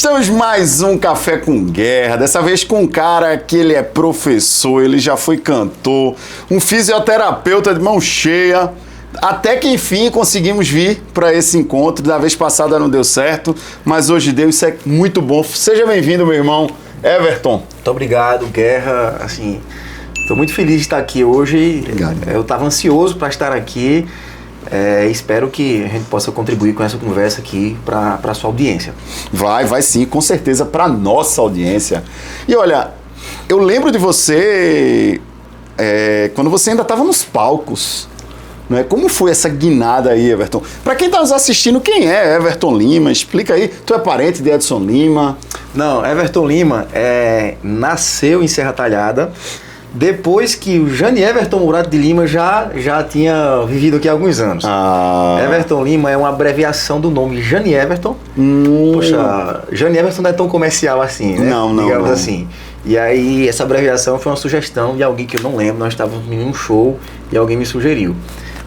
Começamos mais um Café com Guerra, dessa vez com um cara que ele é professor, ele já foi cantor, um fisioterapeuta de mão cheia, até que enfim conseguimos vir para esse encontro. Da vez passada não deu certo, mas hoje deu, isso é muito bom. Seja bem-vindo, meu irmão Everton. Muito obrigado, Guerra, assim, estou muito feliz de estar aqui hoje. Obrigado. Eu estava ansioso para estar aqui. Espero que a gente possa contribuir com essa conversa aqui para a sua audiência. Vai sim, com certeza, para nossa audiência. E olha, eu lembro de você quando você ainda estava nos palcos, né? Como foi essa guinada aí, Everton? Para quem está nos assistindo, quem é Everton Lima? Explica aí. Tu é parente de Edson Lima? Não, Everton Lima nasceu em Serra Talhada. Depois que o Jani Everton Murado de Lima já tinha vivido aqui há alguns anos. Everton Lima é uma abreviação do nome Jani Everton. Poxa, Jani Everton não é tão comercial assim, né? Não. Digamos assim. E aí, essa abreviação foi uma sugestão de alguém que eu não lembro. Nós estávamos em um show e alguém me sugeriu.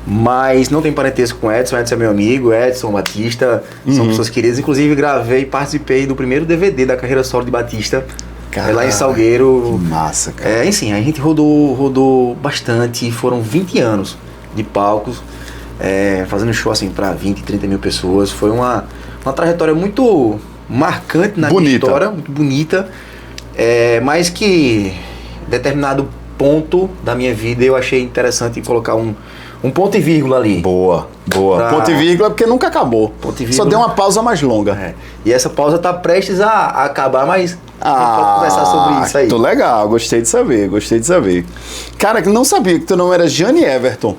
Mas não tem parentesco com Edson. Edson é meu amigo, Edson, Batista, são pessoas queridas. Inclusive, gravei e participei do primeiro DVD da carreira solo de Batista. Lá em Salgueiro. Que massa, cara. Enfim, a gente rodou bastante. Foram 20 anos de palcos, fazendo show assim para 20, 30 mil pessoas. Foi uma trajetória muito marcante na minha história, muito bonita, mas que em determinado ponto da minha vida eu achei interessante colocar um ponto e vírgula ali. Boa. Ponto e vírgula, porque nunca acabou. Só deu uma pausa mais longa. E essa pausa tá prestes a acabar, mas a gente pode conversar sobre isso aí. Tô legal, gostei de saber. Cara, não sabia que teu nome era Jani Everton,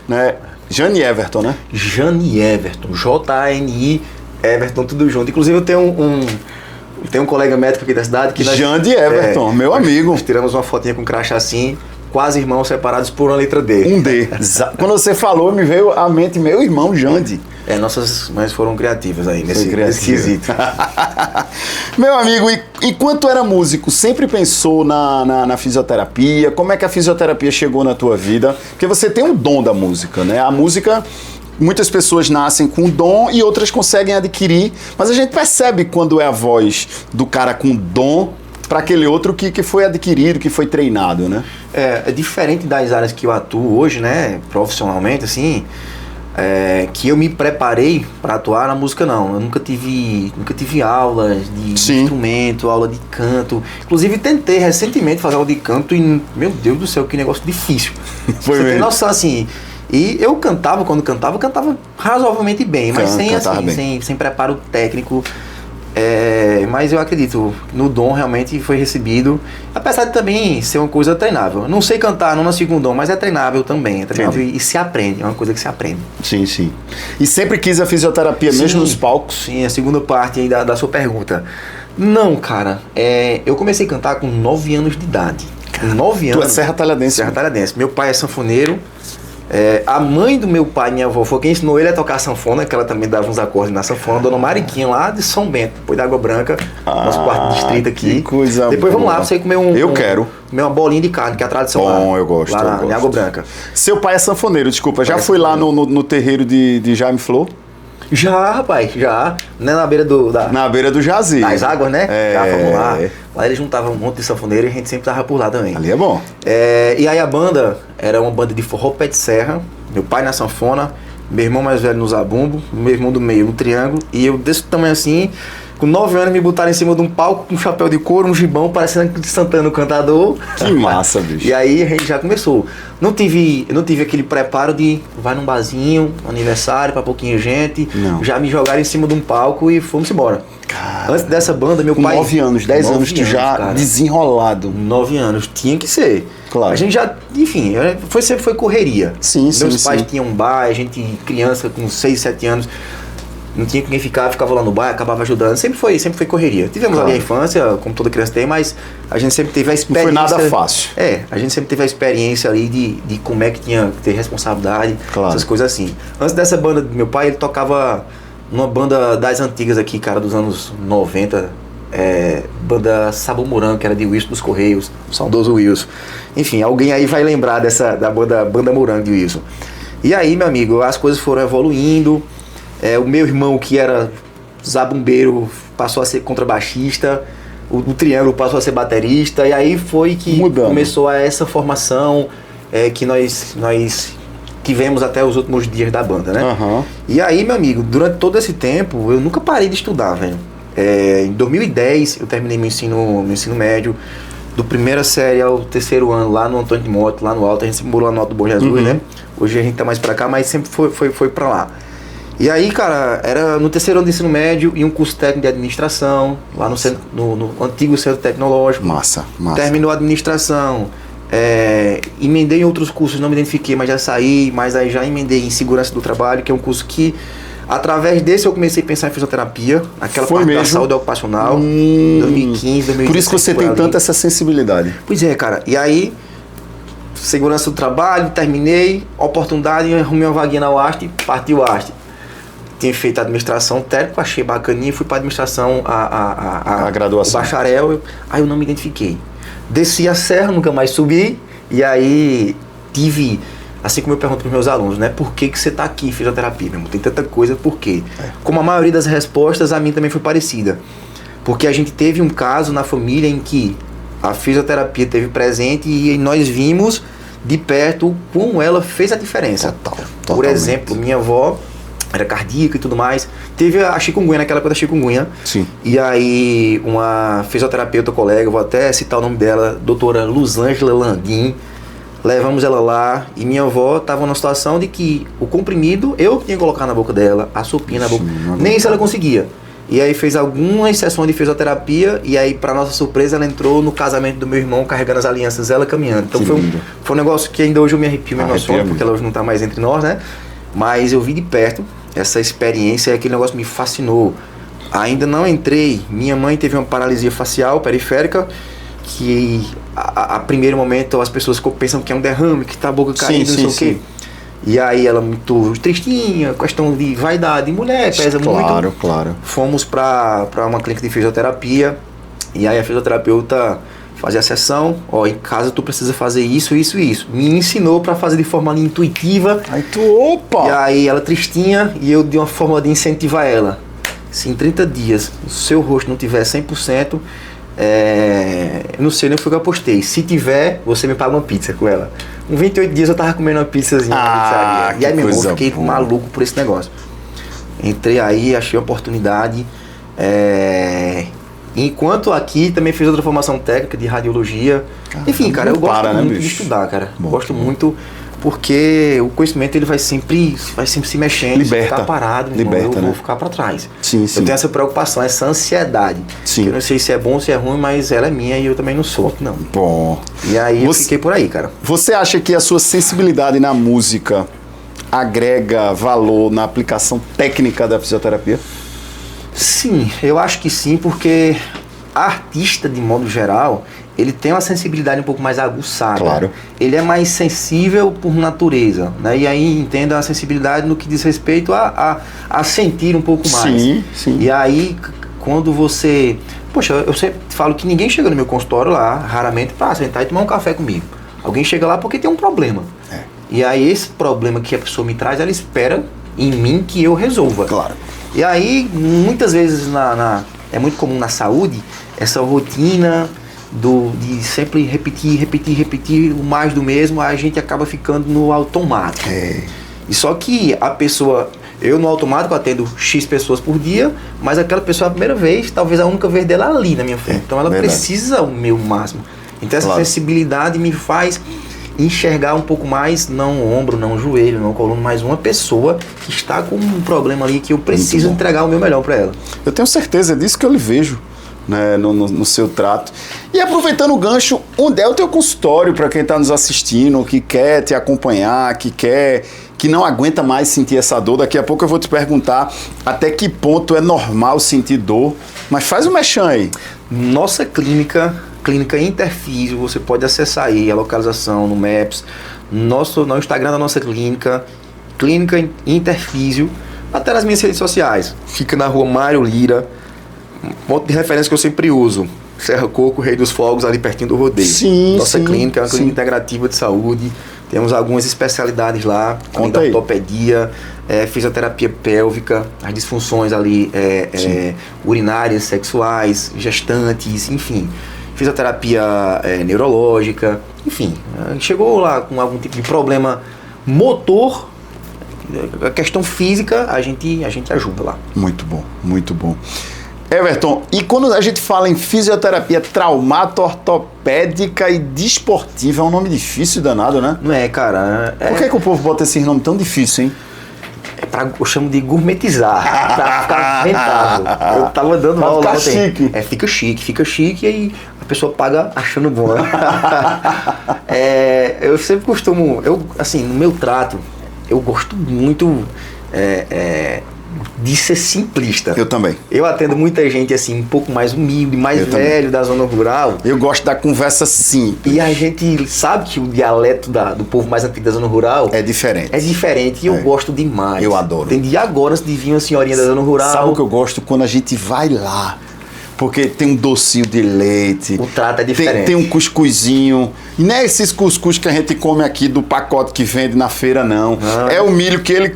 né? Jani Everton, né? Jani Everton, J-A-N-I Everton, tudo junto. Inclusive eu tenho um colega médico aqui da cidade que Jani Everton, meu amigo. Nós tiramos uma fotinha com crachá assim, quase irmãos separados por uma letra D. Um D. Quando você falou, me veio à mente meu irmão Jandi. Nossas mães foram criativas aí nesse quesito. Meu amigo, e quando tu era músico, sempre pensou na fisioterapia? Como é que a fisioterapia chegou na tua vida? Porque você tem um dom da música, né? A música, muitas pessoas nascem com dom e outras conseguem adquirir, mas a gente percebe quando é a voz do cara com dom para aquele outro que foi adquirido, que foi treinado, né? É diferente das áreas que eu atuo hoje, né, profissionalmente, assim, que eu me preparei para atuar na música, não. Eu nunca tive aulas de instrumento, aula de canto. Inclusive tentei recentemente fazer aula de canto e, meu Deus do céu, que negócio difícil. Foi Você mesmo. tem noção, assim. E eu cantava, quando cantava razoavelmente bem, mas sem preparo técnico. Mas eu acredito no dom, realmente foi recebido, apesar de também ser uma coisa treinável. Não sei cantar, não nasci com dom, mas é treinável também, e se aprende, é uma coisa que se aprende. Sim. E sempre quis a fisioterapia, mesmo nos palcos? Sim, a segunda parte aí da sua pergunta. Não, cara, eu comecei a cantar com 9 anos de idade. Com 9 anos. Tu é Serra Talhadense? Serra Talhadense. Meu pai é sanfoneiro. A mãe do meu pai, minha avó, foi quem ensinou ele a tocar sanfona, que ela também dava uns acordes na sanfona, Dona Mariquinha, lá de São Bento, depois da Água Branca, nosso quarto distrito aqui. Que coisa depois boa. Vamos lá pra você comer quero. Comer uma bolinha de carne, que é a tradição Bom, lá. eu gosto. Lá em Água Branca. Seu pai é sanfoneiro, desculpa, já fui lá no terreiro de Jaime Flor? Já, rapaz, já. Né, na beira Na beira do Jazi. Das águas, né? Vamos lá. Lá eles juntavam um monte de sanfoneiro e a gente sempre tava por lá também. Ali é bom. E aí a banda era uma banda de forró pé de serra. Meu pai na sanfona, meu irmão mais velho no zabumbo, meu irmão do meio no triângulo, e eu desse tamanho assim, com 9 anos me botaram em cima de um palco com um chapéu de couro, um gibão, parecendo de Santana, o cantador. Que massa, bicho. E aí a gente já começou. Eu não tive aquele preparo de vai num barzinho, aniversário pra pouquinha gente, já me jogaram em cima de um palco e fomos embora. Cara, antes dessa banda, meu pai... 9 anos, 10 anos, tu já cara, desenrolado. 9 anos, tinha que ser. Claro. A gente já, enfim, sempre foi correria. Sim. Meus pais tinham um bar, a gente, criança com 6, 7 anos, não tinha com quem ficar, ficava lá no bar, acabava ajudando. Sempre foi correria. Tivemos ali a infância, como toda criança tem, mas a gente sempre teve a experiência... Não foi nada fácil. A gente sempre teve a experiência ali de como é que tinha que ter responsabilidade, essas coisas assim. Antes dessa banda do meu pai, ele tocava numa banda das antigas aqui, cara, dos anos 90, banda Sabor Morango, que era de Wilson dos Correios, o saudoso Wilson. Enfim, alguém aí vai lembrar da banda Morango de Wilson. E aí, meu amigo, as coisas foram evoluindo. O meu irmão, que era Zabumbeiro passou a ser contrabaixista, o Triângulo passou a ser baterista, e aí foi que começou essa formação que nós tivemos até os últimos dias da banda, né? Uhum. E aí, meu amigo, durante todo esse tempo, eu nunca parei de estudar, velho. Em 2010, eu terminei meu ensino médio, do primeira série ao terceiro ano, lá no Antônio de Motta, lá no Alto, a gente sempre morou lá no Alto do Bom Jesus, né? Hoje a gente tá mais pra cá, mas sempre foi pra lá. E aí, cara, era no terceiro ano de ensino médio e um curso técnico de administração, lá no antigo centro tecnológico. Massa. Terminou a administração, emendei em outros cursos, não me identifiquei, mas já saí, mas aí já emendei em segurança do trabalho, que é um curso que, através desse, eu comecei a pensar em fisioterapia, aquela parte da saúde ocupacional, 2015, 2016. Por isso que você tem tanta essa sensibilidade. Pois é, cara. E aí, segurança do trabalho, terminei, oportunidade, arrumei uma vaguinha na UAST, parti o UAST. Tinha feito a administração técnica, achei bacaninha, fui para administração, a graduação, o bacharel, aí eu não me identifiquei. Desci a serra, nunca mais subi, e aí tive, assim como eu pergunto para os meus alunos, né, por que você está aqui em fisioterapia, meu irmão? Tem tanta coisa, por quê? Como a maioria das respostas, a mim também foi parecida. Porque a gente teve um caso na família em que a fisioterapia teve presente e nós vimos de perto como ela fez a diferença. Por exemplo, minha avó era cardíaca e tudo mais. Teve a chikungunya, naquela época da chikungunya. Sim. E aí uma fisioterapeuta colega, vou até citar o nome dela, doutora Luzângela Landim, levamos ela lá e minha avó estava numa situação de que o comprimido eu tinha que colocar na boca dela, a sopinha na boca, nem isso ela conseguia. E aí fez algumas sessões de fisioterapia e aí, para nossa surpresa, ela entrou no casamento do meu irmão carregando as alianças, ela caminhando. Então foi um negócio que ainda hoje eu me arrepio, me emociono, porque ela hoje não está mais entre nós, né? Mas eu vi de perto essa experiência e aquele negócio me fascinou. Ainda não entrei, minha mãe teve uma paralisia facial periférica, que a primeiro momento as pessoas pensam que é um derrame, que tá a boca caindo, não sei o quê. E aí ela muito tristinha, questão de vaidade, mulher pesa muito. Claro. Fomos para uma clínica de fisioterapia, e aí a fisioterapeuta fazia a sessão, em casa tu precisa fazer isso. Me ensinou para fazer de forma intuitiva. Aí opa! E aí ela tristinha, e eu de uma forma de incentivar ela. Se em 30 dias o seu rosto não tiver 100%, não sei nem o que eu apostei. Se tiver, você me paga uma pizza com ela. Com 28 dias eu tava comendo uma pizzazinha na pizzaria. E aí, meu irmão, eu fiquei maluco por esse negócio. Entrei aí, achei a oportunidade. Enquanto aqui também fiz outra formação técnica de radiologia. Enfim, cara, eu gosto muito de estudar, cara. Gosto muito, porque o conhecimento ele vai sempre se mexendo. Liberta. Se ficar parado, eu vou ficar para trás. Sim. Eu tenho essa preocupação, essa ansiedade. Sim. Eu não sei se é bom ou se é ruim, mas ela é minha e eu também não solto, não. Bom. E aí eu fiquei por aí, cara. Você acha que a sua sensibilidade na música agrega valor na aplicação técnica da fisioterapia? Sim, eu acho que sim, porque artista, de modo geral, ele tem uma sensibilidade um pouco mais aguçada. Claro. Ele é mais sensível por natureza, né? E aí entenda a sensibilidade no que diz respeito a sentir um pouco mais. Sim. E aí, quando você... Poxa, eu sempre falo que ninguém chega no meu consultório lá, raramente, para sentar e tomar um café comigo. Alguém chega lá porque tem um problema. E aí esse problema que a pessoa me traz, ela espera em mim que eu resolva. Claro. E aí, muitas vezes, é muito comum na saúde, essa rotina de sempre repetir o mais do mesmo, a gente acaba ficando no automático. E só que a pessoa, eu no automático atendo X pessoas por dia, mas aquela pessoa a primeira vez, talvez a única vez dela ali na minha frente. Então ela precisa o meu máximo. Então essa sensibilidade me faz enxergar um pouco mais, não o ombro, não o joelho, não o coluna, mas uma pessoa que está com um problema ali que eu preciso entregar o meu melhor para ela. Eu tenho certeza disso que eu lhe vejo, né, no seu trato. E aproveitando o gancho, onde é o teu consultório para quem está nos assistindo, que quer te acompanhar, que não aguenta mais sentir essa dor? Daqui a pouco eu vou te perguntar até que ponto é normal sentir dor, mas faz um mexão aí. Nossa clínica Interfísio, você pode acessar aí a localização no Maps, no Instagram da nossa clínica Interfísio, até nas minhas redes sociais. Fica na rua Mário Lira, ponto de referência que eu sempre uso, Serra Coco, Rei dos Fogos, ali pertinho do rodeio. Nossa clínica é uma clínica integrativa de saúde, Temos algumas especialidades lá, além da ortopedia, fisioterapia pélvica, as disfunções ali urinárias, sexuais, gestantes, enfim. Fisioterapia neurológica, enfim. Chegou lá com algum tipo de problema motor, a questão física, a gente ajuda lá. Muito bom, muito bom. Everton, e quando a gente fala em fisioterapia traumato-ortopédica e desportiva, é um nome difícil danado, né? Não é, cara? Por que o povo bota esse nome tão difícil, hein? Eu chamo de gourmetizar, pra ficar rentável. Eu tava dando aula ontem. Chique. Fica chique e aí a pessoa paga achando bom. Eu sempre costumo, assim, no meu trato, eu gosto muito de ser simplista. Eu também. Eu atendo muita gente assim, um pouco mais humilde, mais velho, da zona rural. Eu gosto da conversa simples. E a gente sabe que o dialeto do povo mais antigo da zona rural é diferente. É diferente e eu gosto demais. Eu adoro. Entendi agora se vir uma senhorinha da zona rural. Sabe o que eu gosto? Quando a gente vai lá. Porque tem um docinho de leite. O trato é diferente. Tem um cuscuzinho. E não é esses cuscuz que a gente come aqui do pacote que vende na feira, não. É o milho que ele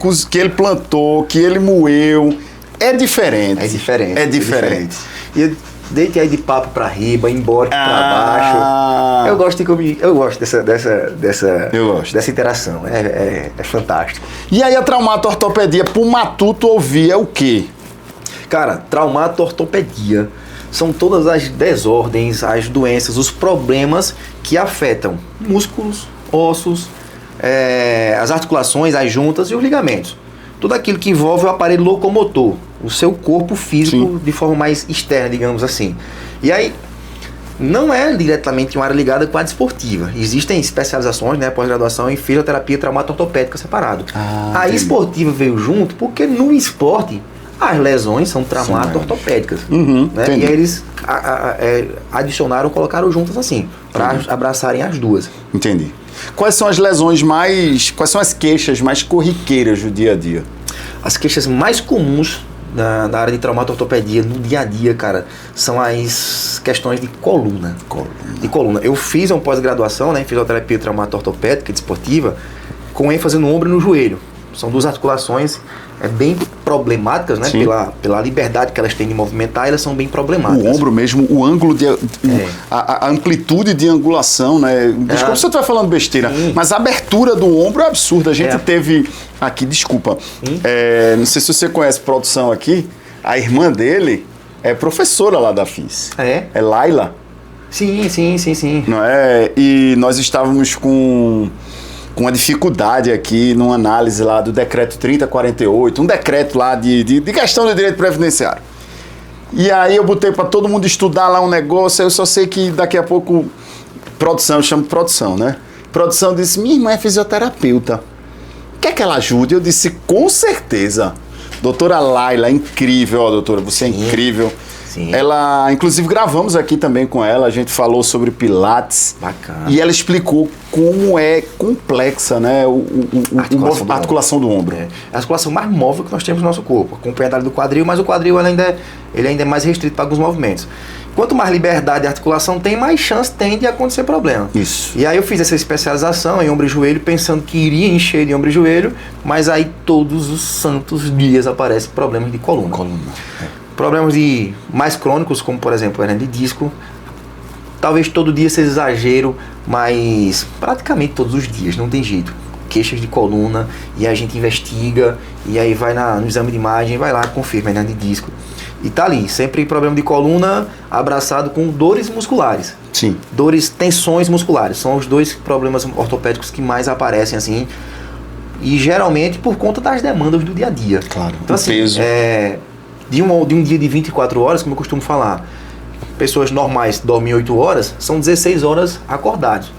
plantou, que ele moeu. É diferente. É diferente. É diferente. E eu deitei aí de papo pra riba, embora pra baixo. Eu gosto dessa interação. É fantástico. E aí a traumato-ortopedia pro matuto ouvir é o quê? Cara, traumato-ortopedia são todas as desordens, as doenças, os problemas que afetam músculos, ossos, as articulações, as juntas e os ligamentos. Tudo aquilo que envolve o aparelho locomotor, o seu corpo físico de forma mais externa, digamos assim. E aí, não é diretamente uma área ligada com a desportiva. Existem especializações, pós-graduação em fisioterapia traumato-ortopédica separado. A esportiva veio junto porque no esporte as lesões são traumato-ortopédicas. E aí eles adicionaram, colocaram juntas assim, para abraçarem as duas. Entendi. Quais são as lesões quais são as queixas mais corriqueiras do dia a dia? As queixas mais comuns na área de traumato-ortopedia, no dia a dia, cara, são as questões de coluna. De coluna. Eu fiz uma pós-graduação em fisioterapia traumato-ortopédica e desportiva com ênfase no ombro e no joelho. São duas articulações bem problemáticas, pela liberdade que elas têm de movimentar, elas são bem problemáticas. O ombro mesmo, o ângulo, a amplitude de angulação, né? Desculpa se eu estiver falando besteira, mas a abertura do ombro é absurda. A gente teve aqui, desculpa, não sei se você conhece produção aqui, a irmã dele é professora lá da FIS. É Laila. Sim. Não é? E nós estávamos com uma dificuldade aqui numa análise lá do decreto 3048, um decreto lá de questão de direito previdenciário. E aí eu botei para todo mundo estudar lá um negócio, eu só sei que daqui a pouco produção, eu chamo de produção, né? Produção disse, minha irmã é fisioterapeuta. Quer que ela ajude? Eu disse, com certeza. Doutora Laila, incrível, ó, doutora, você é incrível. Sim. Ela, inclusive, gravamos aqui também com ela, a gente falou sobre Pilates. Bacana. E ela explicou como é complexa, né, a articulação do ombro. A articulação mais móvel que nós temos no nosso corpo, acompanhada do quadril, mas o quadril ele ainda é mais restrito para alguns movimentos. Quanto mais liberdade de articulação tem, mais chance tem de acontecer problema. Isso. E aí eu fiz essa especialização em ombro e joelho, pensando que iria encher de ombro e joelho, mas aí todos os santos dias aparecem problemas de coluna. Problemas mais crônicos, como por exemplo hernia de disco. Talvez todo dia seja exagero, mas praticamente todos os dias, não tem jeito. Queixas de coluna, e a gente investiga, e aí vai no exame de imagem, vai lá, confirma hernia de disco. E tá ali, sempre problema de coluna abraçado com dores musculares. Sim. Tensões musculares. São os dois problemas ortopédicos que mais aparecem assim. E geralmente por conta das demandas do dia a dia. Claro, então, assim, peso. De um dia de 24 horas, como eu costumo falar, pessoas normais dormem 8 horas, são 16 horas acordados.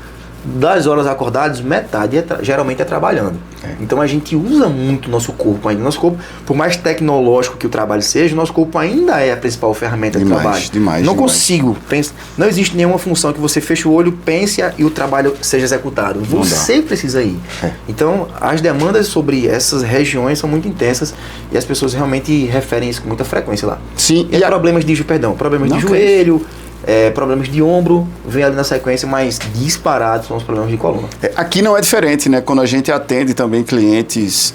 Das horas acordadas, metade geralmente é trabalhando. Então a gente usa muito o nosso corpo ainda. Nosso corpo, por mais tecnológico que o trabalho seja, o nosso corpo ainda é a principal ferramenta de trabalho. Não consigo. Não existe nenhuma função que você feche o olho, pense e o trabalho seja executado. Você precisa ir. Então as demandas sobre essas regiões são muito intensas e as pessoas realmente referem isso com muita frequência lá. Sim. Problemas de joelho, problemas de ombro, vem ali na sequência, mas disparados são os problemas de coluna. Aqui não é diferente, né? Quando a gente atende também clientes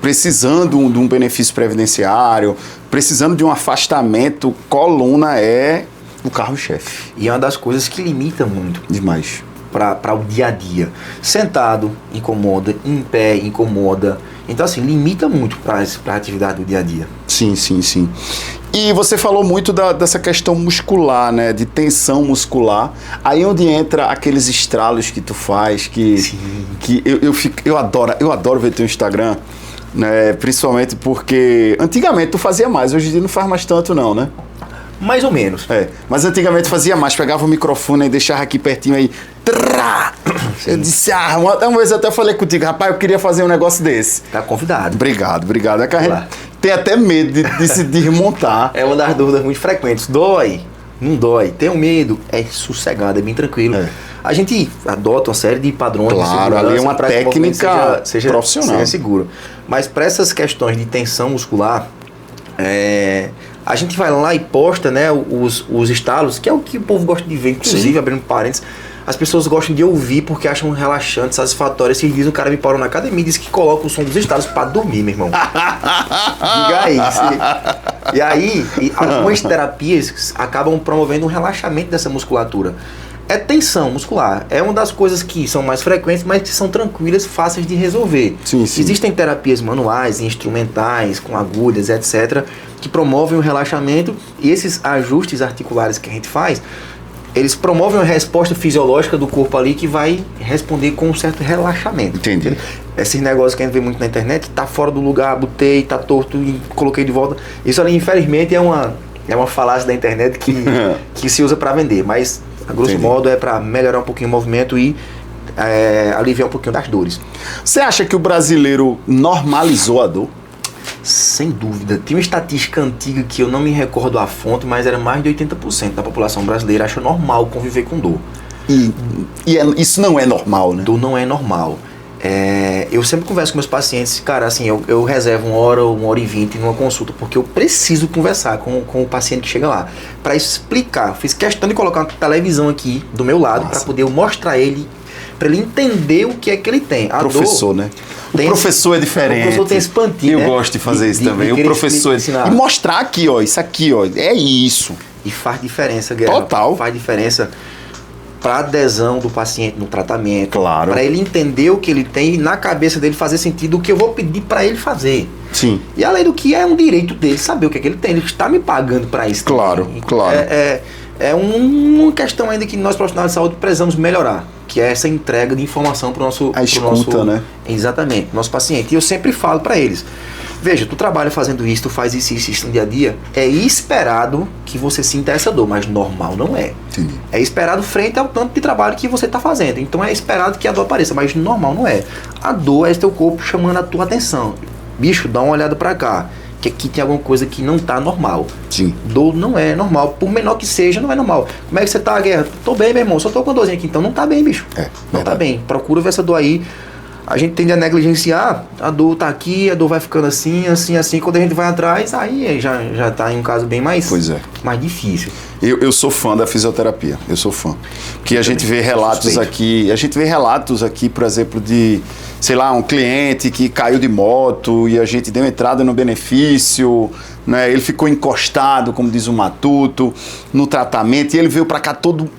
precisando de um benefício previdenciário, precisando de um afastamento, coluna é o carro-chefe. E é uma das coisas que limita muito. Demais. Para o dia a dia. Sentado, incomoda. Em pé, incomoda. Então, assim, limita muito para a atividade do dia a dia. Sim, sim, sim. E você falou muito dessa questão muscular, né? De tensão muscular. Aí onde entra aqueles estralos que tu faz, que eu adoro ver teu Instagram, né? Principalmente porque antigamente tu fazia mais, hoje em dia não faz mais tanto não, né? Mais ou menos. Mas antigamente fazia mais, pegava o microfone e deixava aqui pertinho aí. Eu disse, uma vez eu até falei contigo, rapaz, eu queria fazer um negócio desse. Tá convidado. Obrigado. É que a gente tem até medo de se desmontar. É uma das dúvidas muito frequentes. Dói? Não dói. Tenho medo? É sossegado, é bem tranquilo. A gente adota uma série de padrões de segurança. Claro, ali é uma técnica profissional. Seja seguro. Mas para essas questões de tensão muscular, a gente vai lá e posta, né, os estalos, que é o que o povo gosta de ver, inclusive, abrindo parênteses, as pessoas gostam de ouvir porque acham relaxante, satisfatório. Esses dias um cara me parou na academia e disse que coloca o som dos estalos para dormir, meu irmão. Diga aí. E aí, algumas terapias acabam promovendo um relaxamento dessa musculatura. É tensão muscular. É uma das coisas que são mais frequentes, mas que são tranquilas, fáceis de resolver. Sim. Existem terapias manuais, instrumentais, com agulhas, etc., que promovem o relaxamento, e esses ajustes articulares que a gente faz, eles promovem uma resposta fisiológica do corpo ali que vai responder com um certo relaxamento. Entendi. Esses negócios que a gente vê muito na internet, tá fora do lugar, botei, tá torto e coloquei de volta. Isso ali, infelizmente, é uma falácia da internet que se usa para vender, mas a grosso modo é para melhorar um pouquinho o movimento e aliviar um pouquinho das dores. Você acha que o brasileiro normalizou a dor? Sem dúvida. Tem uma estatística antiga que eu não me recordo a fonte, mas era mais de 80% da população brasileira acha normal conviver com dor. Isso não é normal, né? Dor não é normal. Eu sempre converso com meus pacientes, cara, assim, eu reservo 1h e 20 numa consulta, porque eu preciso conversar com o paciente que chega lá, para explicar. Fiz questão de colocar uma televisão aqui do meu lado, para poder mostrar ele, para ele entender o que é que ele tem. A professor, dor, né? O professor é diferente. O professor tem esse pantinho, Eu gosto de fazer isso também. O professor e mostrar aqui, ó, isso aqui, ó, é isso. E faz diferença, Guerra. Total. Faz diferença para adesão do paciente no tratamento. Claro. Para ele entender o que ele tem e na cabeça dele fazer sentido o que eu vou pedir para ele fazer. Sim. E além do que é um direito dele saber o que é que ele tem. Ele está me pagando para isso. Claro, também. claro. É uma questão ainda que nós profissionais de saúde precisamos melhorar, que é essa entrega de informação para o nosso... A escuta, né? Exatamente, nosso paciente. E eu sempre falo para eles, veja, tu trabalha fazendo isso, tu faz isso no dia a dia, é esperado que você sinta essa dor, mas normal não é. Entendi. É esperado frente ao tanto de trabalho que você está fazendo. Então é esperado que a dor apareça, mas normal não é. A dor é teu corpo chamando a tua atenção. Bicho, dá uma olhada para cá, que aqui tem alguma coisa que não tá normal. Sim. Dor não é normal, por menor que seja, não é normal. Como é que você tá, Guerra? Tô bem, meu irmão, só tô com dorzinha aqui, então não tá bem, bicho. Não tá bem. Procura ver essa dor aí. A gente tende a negligenciar, a dor tá aqui, a dor vai ficando assim. Quando a gente vai atrás, aí já tá em um caso bem mais difícil. Eu sou fã da fisioterapia, eu sou fã. Porque a gente vê relatos aqui, por exemplo, de, sei lá, um cliente que caiu de moto e a gente deu entrada no benefício, né? Ele ficou encostado, como diz o Matuto, no tratamento, e ele veio para cá todo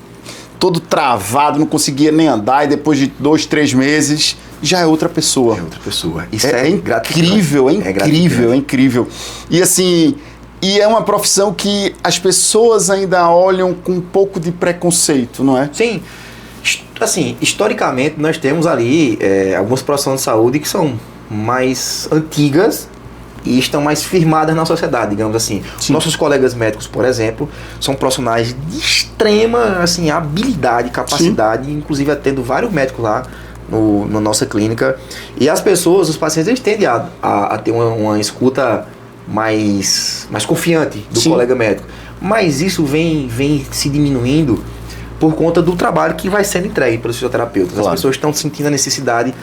travado, não conseguia nem andar, e depois de 2, 3 meses já é outra pessoa. É outra pessoa. Isso é incrível, é incrível. E assim, é uma profissão que as pessoas ainda olham com um pouco de preconceito, não é? Sim. Assim, historicamente nós temos ali algumas profissões de saúde que são mais antigas e estão mais firmadas na sociedade, digamos assim. Sim. Nossos colegas médicos, por exemplo, são profissionais de extrema assim, habilidade, capacidade, sim, inclusive atendo vários médicos lá na nossa clínica. E as pessoas, os pacientes, eles tendem a ter uma escuta mais confiante do, sim, colega médico. Mas isso vem se diminuindo por conta do trabalho que vai sendo entregue pelos fisioterapeutas. Claro. As pessoas estão sentindo a necessidade.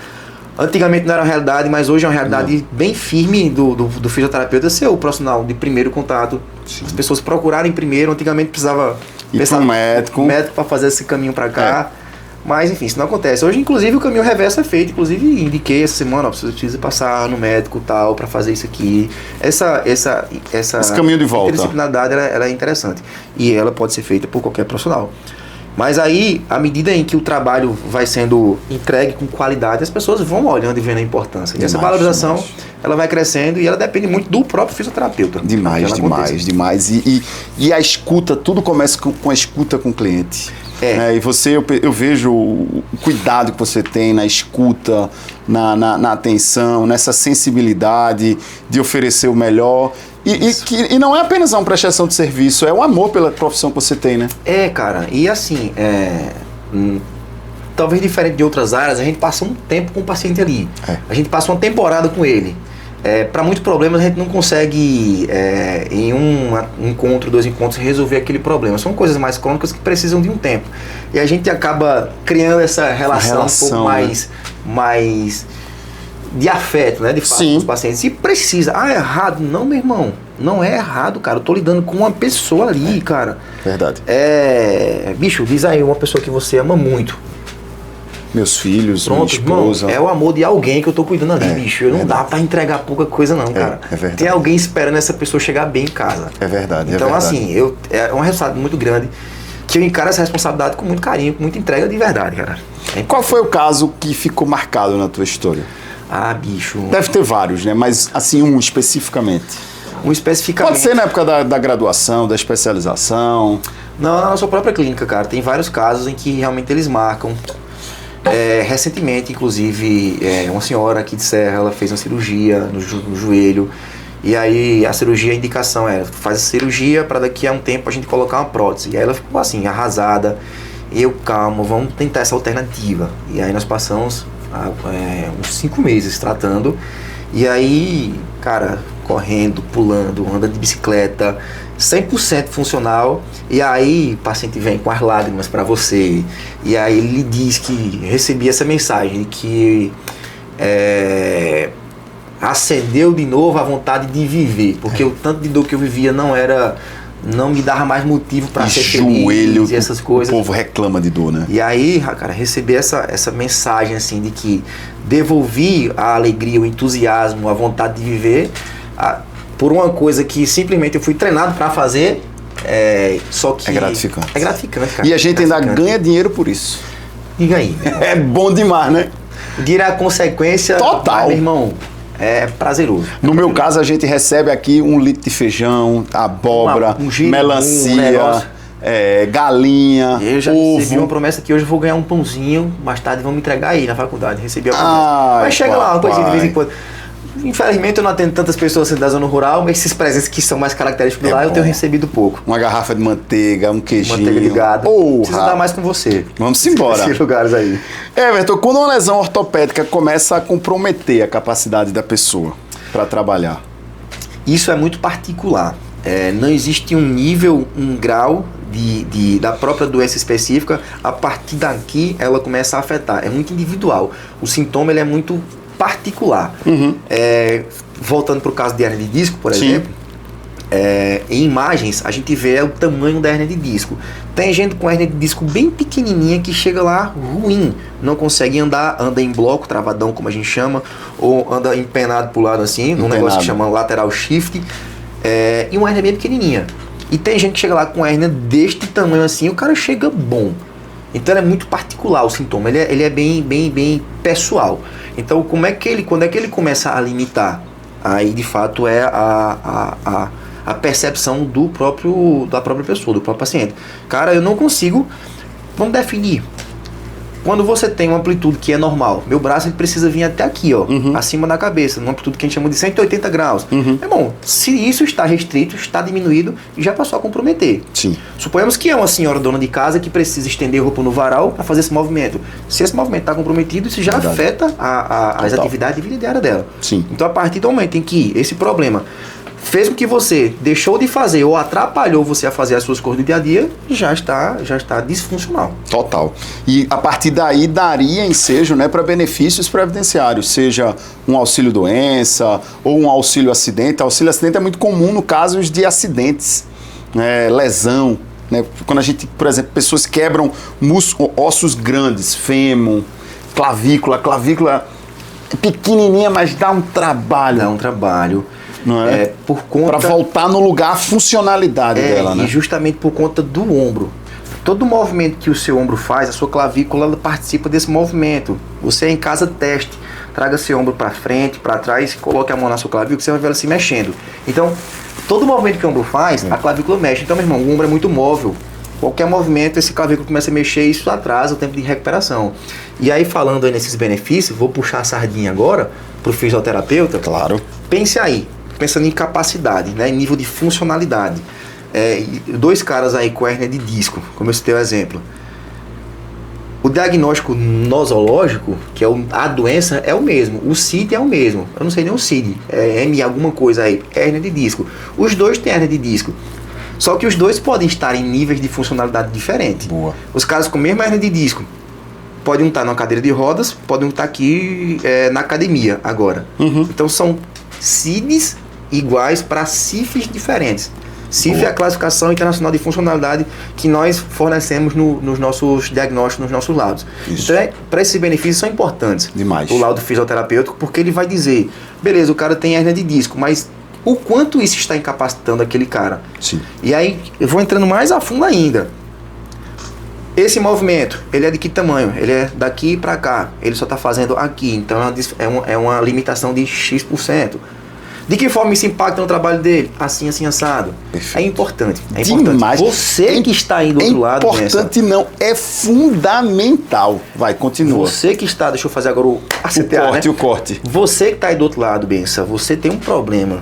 Antigamente não era uma realidade, mas hoje é uma realidade bem firme do fisioterapeuta ser o profissional de primeiro contato. Sim. As pessoas procurarem primeiro. Antigamente precisava Ir pro médico. Médico para fazer esse caminho para cá. Mas, enfim, isso não acontece. Hoje, inclusive, o caminho reverso é feito. Inclusive, indiquei essa semana, ó, precisa passar no médico tal, para fazer isso aqui. Esse caminho de volta. Interdisciplinaridade, ela é interessante. E ela pode ser feita por qualquer profissional. Mas aí, à medida em que o trabalho vai sendo entregue com qualidade, as pessoas vão olhando e vendo a importância. E essa valorização, ela vai crescendo e ela depende muito do próprio fisioterapeuta. Demais. E a escuta, tudo começa com a escuta com o cliente. E eu vejo o cuidado que você tem na escuta, na atenção, nessa sensibilidade de oferecer o melhor. E não é apenas uma prestação de serviço, é o amor pela profissão que você tem, né? Cara, e assim, talvez diferente de outras áreas, a gente passa um tempo com o paciente ali. A gente passa uma temporada com ele. Para muitos problemas a gente não consegue em um encontro, 2 encontros resolver aquele problema. São coisas mais crônicas que precisam de um tempo. E a gente acaba criando essa relação um pouco mais de afeto, né? De fato, com os pacientes. E precisa. É errado? Não, meu irmão. Não é errado, cara. Eu tô lidando com uma pessoa ali, cara. Verdade. Bicho, diz aí uma pessoa que você ama muito. Meus filhos, pronto, minha esposa. Irmão, é o amor de alguém que eu tô cuidando ali, bicho. Não dá pra entregar pouca coisa, não, cara. É verdade. Tem alguém esperando essa pessoa chegar bem em casa. É verdade. Então, assim, é um resultado muito grande que eu encaro essa responsabilidade com muito carinho, com muita entrega de verdade, cara. Qual foi o caso que ficou marcado na tua história? Bicho. Deve ter vários, né? Mas, assim, um especificamente. Pode ser na época da graduação, da especialização. Não, na nossa própria clínica, cara. Tem vários casos em que realmente eles marcam. Recentemente, inclusive, uma senhora aqui de Serra, ela fez uma cirurgia no joelho. E aí a cirurgia, a indicação faz a cirurgia para daqui a um tempo a gente colocar uma prótese. E aí ela ficou assim, arrasada. E eu, calma, vamos tentar essa alternativa. E aí nós passamos uns 5 meses tratando. E aí, cara, correndo, pulando, andando de bicicleta, 100% funcional. E aí o paciente vem com as lágrimas para você. E aí ele diz que recebia essa mensagem de que acendeu de novo a vontade de viver, porque o tanto de dor que eu vivia não me dava mais motivo para ser feliz e essas coisas. O povo reclama de dor, né? E aí, cara, receber essa mensagem assim de que devolvi a alegria, o entusiasmo, a vontade de viver por uma coisa que simplesmente eu fui treinado para fazer. Só que é gratificante. É gratificante, cara. E a gente ainda ganha dinheiro por isso. Diga aí. É bom demais, né? Dirá a consequência. Total. Meu irmão, é prazeroso. No meu caso, a gente recebe aqui 1 litro de feijão, abóbora, melancia, galinha, eu já recebi uma promessa que hoje eu vou ganhar um pãozinho, mais tarde vão me entregar aí na faculdade. Recebi a promessa. Mas chega lá, uma coisinha de vez em quando. Infelizmente eu não atendo tantas pessoas da zona rural, mas esses presentes que são mais característicos lá eu tenho recebido pouco. Uma garrafa de manteiga, um queijinho. Manteiga de gado. Preciso dar mais com você. Vamos embora. Nesses lugares aí. Everton, quando uma lesão ortopédica começa a comprometer a capacidade da pessoa para trabalhar? Isso é muito particular. Não existe um nível, um grau da própria doença específica. A partir daqui ela começa a afetar. É muito individual. O sintoma ele é muito particular. Voltando para o caso de hernia de disco, por exemplo, em imagens a gente vê o tamanho da hernia de disco. Tem gente com hernia de disco bem pequenininha que chega lá ruim, não consegue andar, anda em bloco, travadão como a gente chama, ou anda empenado pro lado assim, num negócio que chama lateral shift, e uma hernia bem pequenininha. E tem gente que chega lá com hernia deste tamanho assim, o cara chega bom. Então é muito particular o sintoma, ele é bem pessoal. Então quando é que ele começa a limitar? Aí de fato é a percepção da própria pessoa, do próprio paciente. Cara, eu não consigo, vamos definir. Quando você tem uma amplitude que é normal, meu braço ele precisa vir até aqui, ó, acima da cabeça, numa amplitude que a gente chama de 180 graus. É bom, se isso está restrito, está diminuído, já passou a comprometer. Sim. Suponhamos que é uma senhora dona de casa que precisa estender roupa no varal para fazer esse movimento. Se esse movimento está comprometido, isso já afeta as atividades de vida diária dela. Sim. Então, a partir do momento em que esse problema fez com que você deixou de fazer ou atrapalhou você a fazer as suas coisas do dia a dia, já está disfuncional. Total. E a partir daí daria ensejo, né, para benefícios previdenciários, seja um auxílio doença ou um auxílio acidente. Auxílio acidente é muito comum no casos de acidentes, lesão, né? Quando a gente, por exemplo, pessoas quebram ossos grandes, fêmur, clavícula é pequenininha, mas dá um trabalho. Dá um trabalho. Não é? Por conta... Para voltar no lugar, a funcionalidade dela, né? E justamente por conta do ombro. Todo movimento que o seu ombro faz, a sua clavícula ela participa desse movimento. Você em casa teste. Traga seu ombro para frente, para trás, coloque a mão na sua clavícula, que você vai ver ela se mexendo. Então, todo movimento que o ombro faz, a clavícula mexe. Então, meu irmão, o ombro é muito móvel. Qualquer movimento, esse clavícula começa a mexer e isso atrasa o tempo de recuperação. E aí, falando aí nesses benefícios, vou puxar a sardinha agora para o fisioterapeuta. Claro. Pense aí, pensando em capacidade, né, em nível de funcionalidade. Dois caras aí com hérnia de disco, como eu citei o exemplo. O diagnóstico nosológico, que é a doença, é o mesmo. O CID é o mesmo. Eu não sei nem o CID. É M alguma coisa aí. Hérnia de disco. Os dois têm hérnia de disco. Só que os dois podem estar em níveis de funcionalidade diferentes. Boa. Os caras com a mesma hérnia de disco podem estar numa cadeira de rodas, podem estar aqui na academia agora. Então são CIDs iguais para CIFs diferentes. CIF é a classificação internacional de funcionalidade que nós fornecemos nos nossos diagnósticos, nos nossos laudos. Isso. Então, para esses benefícios são importantes. Demais. O laudo fisioterapêutico, porque ele vai dizer, beleza, o cara tem hérnia de disco, mas o quanto isso está incapacitando aquele cara? Sim. E aí, eu vou entrando mais a fundo ainda. Esse movimento, ele é de que tamanho? Ele é daqui para cá. Ele só está fazendo aqui. Então, é uma limitação de X%. De que forma isso impacta no trabalho dele? Assim, assado. Perfeito. É importante. É Demais. importante. Você que está aí do outro lado, importante não, é fundamental. Vai, continua. Você que está, deixa eu fazer agora o O corte. Você que está aí do outro lado, Bença, você tem um problema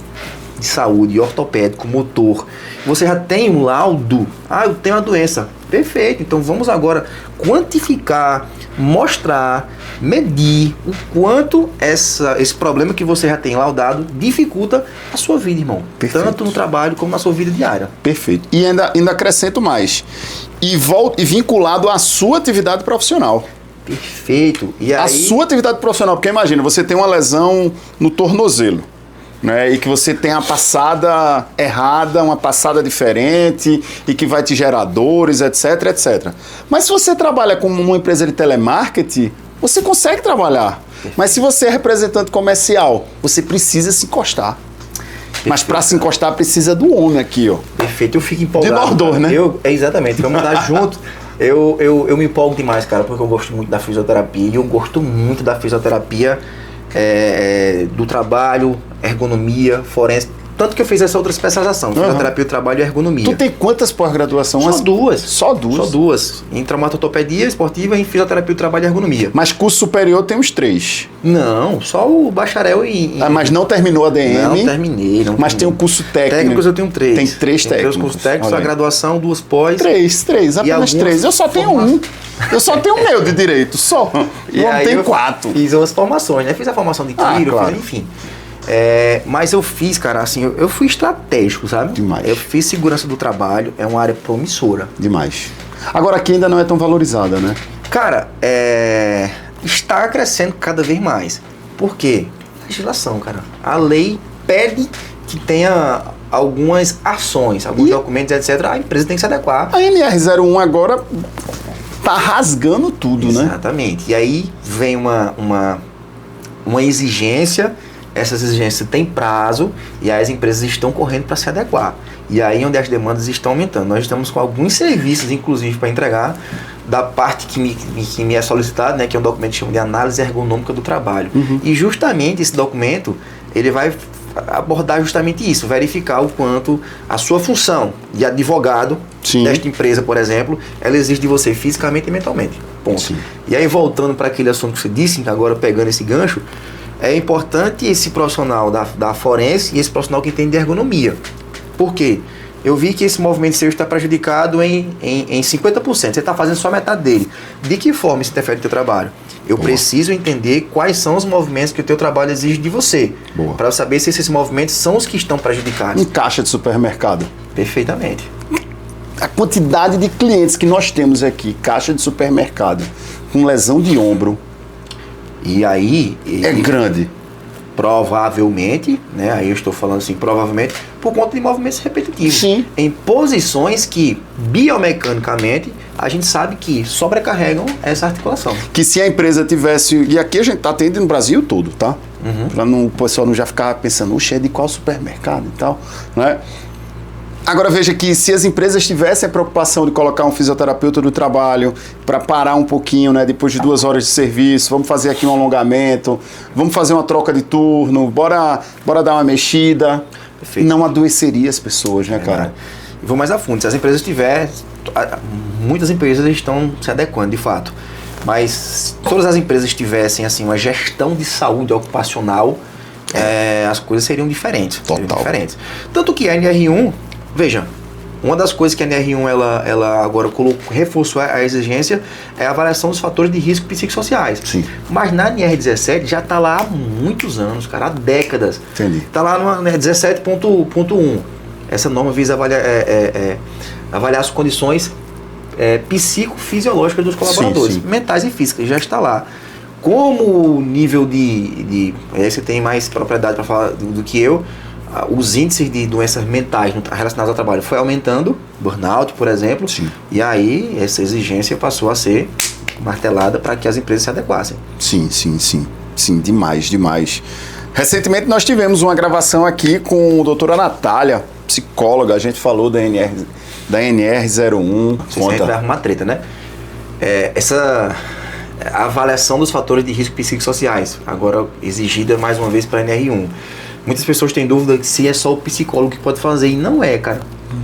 de saúde, ortopédico, motor. Você já tem um laudo. Eu tenho uma doença. Perfeito. Então vamos agora quantificar, mostrar, medir o quanto esse problema que você já tem laudado dificulta a sua vida, irmão. Perfeito. Tanto no trabalho como na sua vida diária. Perfeito. E ainda acrescento mais. E vinculado à sua atividade profissional. Perfeito. E aí... A sua atividade profissional, porque imagina, você tem uma lesão no tornozelo, né? E que você tem a passada errada, uma passada diferente e que vai te gerar dores, etc, etc. Mas se você trabalha como uma empresa de telemarketing, você consegue trabalhar. Mas se você é representante comercial, você precisa se encostar. Mas para se encostar precisa do homem aqui, ó. Perfeito, eu fico empolgado. De nós dois, né? Exatamente, vamos andar junto. Eu me empolgo demais, cara, porque eu gosto muito da fisioterapia e eu gosto muito da fisioterapia do trabalho, ergonomia, forense. Tanto que eu fiz essa outra especialização, fisioterapia do trabalho e ergonomia. Tu tem quantas pós-graduação? Só duas. Só duas? Só duas. Em traumatortopedia esportiva e em fisioterapia do trabalho e ergonomia. Mas curso superior tem uns 3. Não, só o bacharel em... Mas não terminou a DM? Não terminei. Mas tem um curso técnico? Técnicos eu tenho 3. Tem 3 técnicos. 3 cursos técnicos, a graduação, 2 pós. 3, apenas 3. Eu só tenho um. Eu só tenho o meu de direito, só. E aí tem eu 4. Fiz umas formações, né? Fiz a formação de tiro, claro. enfim. Mas eu fiz, cara, assim, eu fui estratégico, sabe? Demais. Eu fiz segurança do trabalho, é uma área promissora. Demais. Agora aqui ainda não é tão valorizada, né? Cara, está crescendo cada vez mais. Por quê? Legislação, cara. A lei pede que tenha algumas ações, alguns documentos, etc. A empresa tem que se adequar. A NR01 agora tá rasgando tudo, né? Exatamente. E aí vem uma exigência. Essas exigências têm prazo e aí as empresas estão correndo para se adequar. E aí onde as demandas estão aumentando. Nós estamos com alguns serviços, inclusive, para entregar da parte que me é solicitado, né, que é um documento que chama de análise ergonômica do trabalho. E justamente esse documento, ele vai abordar justamente isso, verificar o quanto a sua função de advogado desta empresa, por exemplo, ela exige de você fisicamente e mentalmente. Ponto. Sim. E aí voltando para aquele assunto que você disse, agora pegando esse gancho, é importante esse profissional da forense e esse profissional que tem de ergonomia. Por quê? Eu vi que esse movimento seu está prejudicado em 50%. Você está fazendo só metade dele. De que forma isso interfere no teu trabalho? Eu preciso entender quais são os movimentos que o teu trabalho exige de você. Para eu saber se esses movimentos são os que estão prejudicados. Em caixa de supermercado. Perfeitamente. A quantidade de clientes que nós temos aqui, caixa de supermercado, com lesão de ombro, e aí... é grande. provavelmente, né, aí eu estou falando assim, provavelmente, por conta de movimentos repetitivos. Sim. Em posições que, biomecanicamente, a gente sabe que sobrecarregam essa articulação. Que se a empresa tivesse... E aqui a gente tá tendo no Brasil todo, tá? Pra o pessoal não já ficar pensando, oxe, é de qual supermercado e tal, né? Agora veja que se as empresas tivessem a preocupação de colocar um fisioterapeuta do trabalho para parar um pouquinho, né, depois de 2 horas de serviço, vamos fazer aqui um alongamento, vamos fazer uma troca de turno, bora dar uma mexida. Perfeito. Não adoeceria as pessoas, né, cara? E vou mais a fundo, se as empresas tiverem, muitas empresas estão se adequando, de fato, mas se todas as empresas tivessem assim, uma gestão de saúde ocupacional, as coisas seriam diferentes. Total. Tanto que a NR1, veja, uma das coisas que a NR1 ela agora reforçou a exigência é a avaliação dos fatores de risco psicossociais. Sim. Mas na NR17 já está lá há muitos anos, cara, há décadas. Entendi. Está lá no 17.1. Essa norma visa avaliar as condições psicofisiológicas dos colaboradores, sim. mentais e físicas, já está lá. Como o nível de aí você tem mais propriedade para falar do que eu, os índices de doenças mentais relacionadas ao trabalho foi aumentando, burnout, por exemplo, Sim. e aí essa exigência passou a ser martelada para que as empresas se adequassem. Sim, demais. Recentemente nós tivemos uma gravação aqui com a doutora Natália, psicóloga, a gente falou da NR01. A gente vai arrumar treta, né? Essa avaliação dos fatores de risco psicossociais, agora exigida mais uma vez para a NR1. Muitas pessoas têm dúvida se é só o psicólogo que pode fazer, e não é, cara.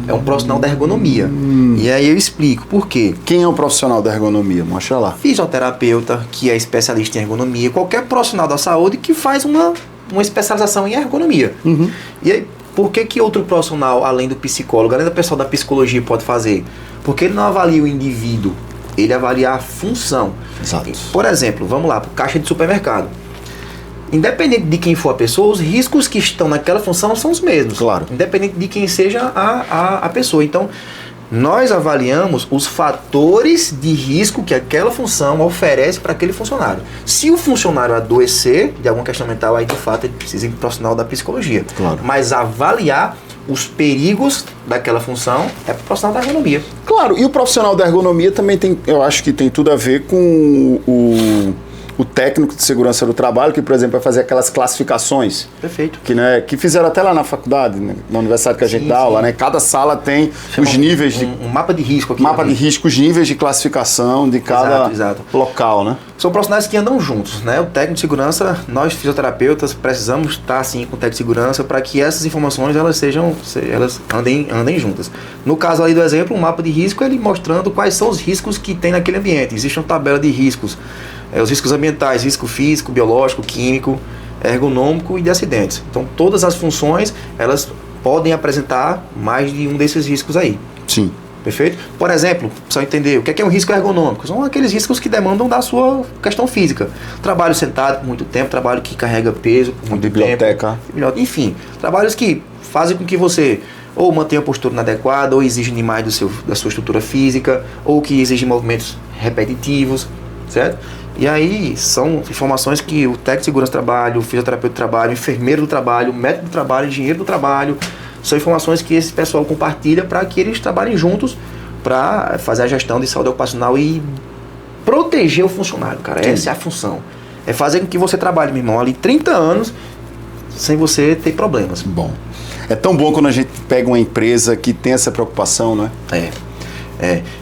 É um profissional da ergonomia. E aí eu explico por quê. Quem é o profissional da ergonomia? Mostra lá. Fisioterapeuta, que é especialista em ergonomia, qualquer profissional da saúde que faz uma especialização em ergonomia. E aí, por que outro profissional, além do psicólogo, além do pessoal da psicologia, pode fazer? Porque ele não avalia o indivíduo, ele avalia a função. Exato. Por exemplo, vamos lá, para o caixa de supermercado. Independente de quem for a pessoa, os riscos que estão naquela função são os mesmos. Claro. Independente de quem seja a pessoa. Então, nós avaliamos os fatores de risco que aquela função oferece para aquele funcionário. Se o funcionário adoecer de alguma questão mental, aí de fato ele precisa de um profissional da psicologia. Claro. Mas avaliar os perigos daquela função é para o profissional da ergonomia. Claro, e o profissional da ergonomia também tem, eu acho que tem tudo a ver com o técnico de segurança do trabalho, que, por exemplo, vai fazer aquelas classificações. Perfeito. Que fizeram até lá na faculdade, né, na universidade que a gente dá aula, né? Cada sala tem os níveis de... Um mapa de risco aqui. Mapa de risco, os níveis de classificação de cada Exato. local, né? São profissionais que andam juntos, né? O técnico de segurança, nós fisioterapeutas precisamos estar assim com o técnico de segurança para que essas informações elas andem juntas. No caso ali do exemplo, um mapa de risco, ele mostrando quais são os riscos que tem naquele ambiente. Existe uma tabela de riscos, os riscos ambientais, risco físico, biológico, químico, ergonômico e de acidentes. Então todas as funções, elas podem apresentar mais de um desses riscos aí. Sim. Perfeito? Por exemplo, precisa entender o que é um risco ergonômico. São aqueles riscos que demandam da sua questão física. Trabalho sentado por muito tempo, trabalho que carrega peso por muito Biblioteca. tempo. Enfim, trabalhos que fazem com que você ou mantenha a postura inadequada, ou exigem demais da sua estrutura física, ou que exigem movimentos repetitivos, certo? E aí são informações que o técnico de segurança do trabalho, o fisioterapeuta do trabalho, o enfermeiro do trabalho, o médico do trabalho, o engenheiro do trabalho, são informações que esse pessoal compartilha para que eles trabalhem juntos para fazer a gestão de saúde ocupacional e proteger o funcionário, cara. Sim. Essa é a função. É fazer com que você trabalhe, meu irmão, ali 30 anos sem você ter problemas. Bom. É tão bom quando a gente pega uma empresa que tem essa preocupação, né?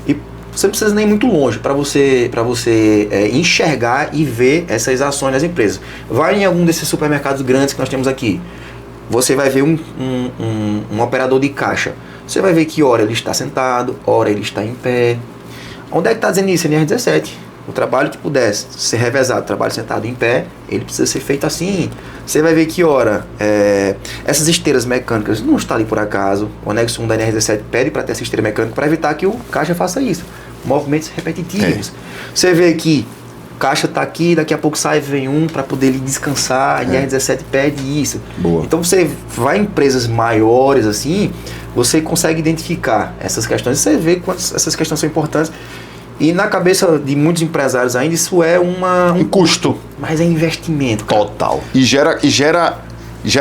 E você não precisa nem ir muito longe para você enxergar e ver essas ações das empresas. Vai em algum desses supermercados grandes que nós temos aqui. Você vai ver um operador de caixa. Você vai ver que hora ele está sentado, hora ele está em pé. Onde é que está dizendo isso? NR17. O trabalho que pudesse ser revezado, trabalho sentado em pé, ele precisa ser feito assim. Você vai ver que hora essas esteiras mecânicas não estão ali por acaso. O anexo 1 da NR17 pede para ter essa esteira mecânica para evitar que o caixa faça isso. Movimentos repetitivos. Você vê que o caixa está aqui, daqui a pouco sai, vem um para poder ele descansar. A NR17 pede isso. Boa. Então você vai em empresas maiores assim, você consegue identificar essas questões. Você vê quantas essas questões são importantes. E na cabeça de muitos empresários ainda isso é um custo. mas é investimento, cara. Total. E gera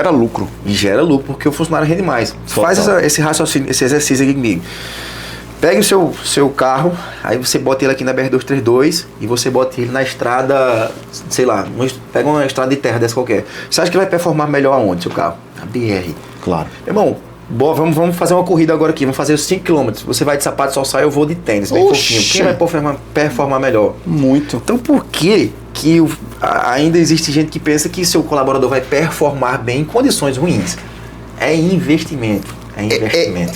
lucro. E gera lucro, porque o funcionário rende mais. Total. Faz esse raciocínio, esse exercício aqui comigo. Pegue o seu carro, aí você bota ele aqui na BR-232 e você bota ele na estrada, sei lá, pega uma estrada de terra dessa qualquer. Você acha que vai performar melhor aonde, seu carro? Na BR. Claro. Irmão, vamos fazer uma corrida agora aqui, vamos fazer os 5 km. Você vai de sapato social, eu vou de tênis, bem fofinho. Quem vai performar melhor? Muito. Então por que ainda existe gente que pensa que seu colaborador vai performar bem em condições ruins? É investimento.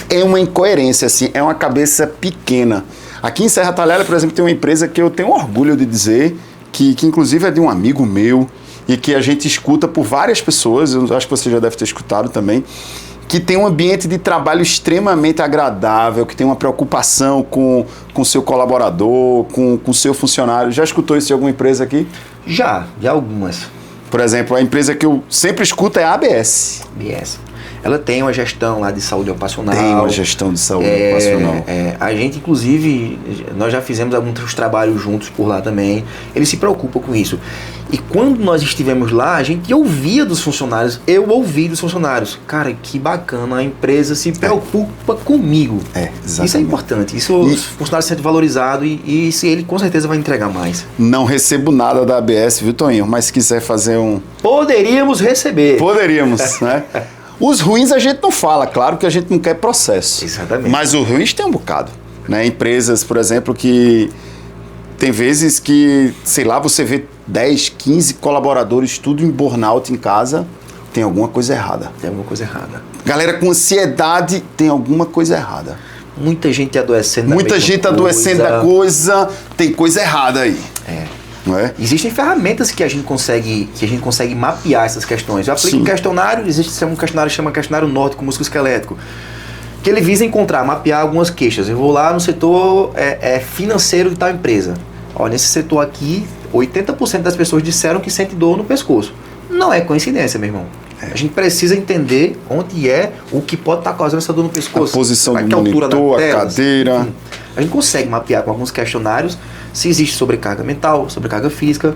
É uma incoerência, assim, é uma cabeça pequena. Aqui em Serra Talhada, por exemplo, tem uma empresa que eu tenho orgulho de dizer, que inclusive é de um amigo meu, e que a gente escuta por várias pessoas, eu acho que você já deve ter escutado também, que tem um ambiente de trabalho extremamente agradável, que tem uma preocupação com o seu colaborador, com o seu funcionário. Já escutou isso em alguma empresa aqui? Já, de algumas. Por exemplo, a empresa que eu sempre escuto é a ABS. Ela tem uma gestão lá de saúde ocupacional. Tem uma gestão de saúde ocupacional. A gente, inclusive, nós já fizemos alguns trabalhos juntos por lá também. Eles se preocupam com isso. E quando nós estivemos lá, a gente ouvia dos funcionários, eu ouvi dos funcionários. Cara, que bacana, a empresa se preocupa comigo. Exatamente. Isso é importante. Isso os funcionários se sentem valorizados e isso ele com certeza vai entregar mais. Não recebo nada da ABS, viu, Toninho? Mas se quiser fazer Poderíamos receber. Poderíamos, né? Os ruins a gente não fala, claro que a gente não quer processo. Exatamente. Mas os ruins tem um bocado. Né? Empresas, por exemplo, que tem vezes que, sei lá, você vê 10, 15 colaboradores tudo em burnout em casa, tem alguma coisa errada. Tem alguma coisa errada. Galera com ansiedade, tem alguma coisa errada. Muita gente adoecendo da Muita gente adoecendo da coisa, tem coisa errada aí. Não é? Existem ferramentas que a gente consegue mapear essas questões. Eu aplico um questionário, existe um questionário que chama questionário nórdico musculoesquelético, que ele visa mapear algumas queixas. Eu vou lá no setor financeiro de tal empresa. Ó, nesse setor aqui, 80% das pessoas disseram que sente dor no pescoço. Não é coincidência, meu irmão. A gente precisa entender onde é o que pode estar causando essa dor no pescoço. A posição do monitor, a cadeira. Enfim, a gente consegue mapear com alguns questionários se existe sobrecarga mental, sobrecarga física.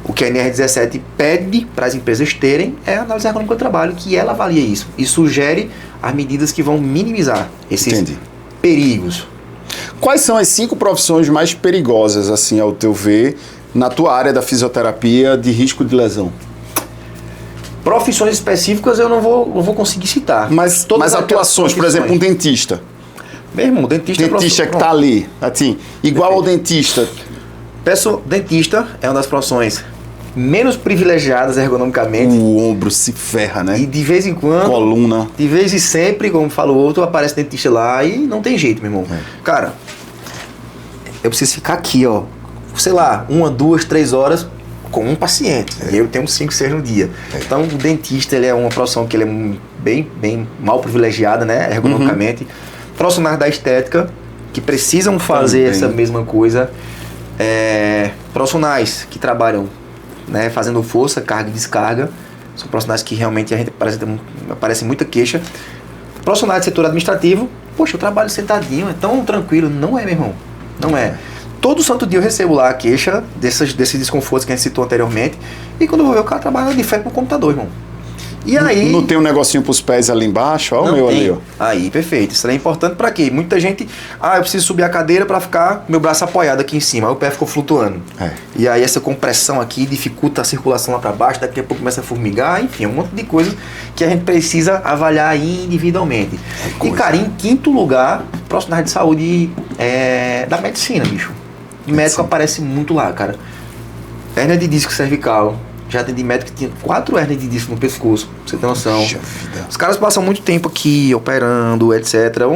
O que a NR17 pede para as empresas terem é a análise ergonômica do trabalho, que ela avalia isso e sugere as medidas que vão minimizar esses perigos. Quais são as 5 profissões mais perigosas, assim, ao teu ver, na tua área da fisioterapia de risco de lesão? Profissões específicas eu não vou conseguir citar. Mas atuações, por exemplo, um dentista. Meu irmão, dentista que está ali, assim, igual ao dentista. Dentista é uma das profissões menos privilegiadas ergonomicamente. O ombro se ferra, né? E de vez em quando, coluna. De vez em sempre, como fala o outro, aparece dentista lá e não tem jeito, meu irmão. Cara, eu preciso ficar aqui, ó, sei lá, 1, 2, 3 horas com um paciente. E eu tenho 5, 6 no dia. Então, o dentista, ele é uma profissão que ele é bem mal privilegiada, né, ergonomicamente. Profissionais da estética, que precisam fazer essa mesma coisa. Profissionais que trabalham, né, fazendo força, carga e descarga. São profissionais que realmente a gente aparece muita queixa. Profissionais do setor administrativo, poxa, eu trabalho sentadinho, é tão tranquilo. Não é, meu irmão. Não é. Todo santo dia eu recebo lá a queixa desses desconfortos que a gente citou anteriormente. E quando eu vou ver, o cara trabalha de frente pro computador, irmão. E aí... Não tem um negocinho pros pés ali embaixo? Olha o meu ali, ó. Aí, perfeito. Isso é importante pra quê? Muita gente... eu preciso subir a cadeira pra ficar com meu braço apoiado aqui em cima. Aí o pé ficou flutuando. E aí essa compressão aqui dificulta a circulação lá pra baixo. Daqui a pouco começa a formigar. Enfim, um monte de coisas que a gente precisa avaliar individualmente. E, cara, em quinto lugar, profissionais de saúde da medicina, bicho. O médico aparece muito lá, cara. Hérnia de disco cervical. Já atendi médico que tinha 4 hérnias de disco no pescoço, pra você ter noção. Os caras passam muito tempo aqui, operando, etc.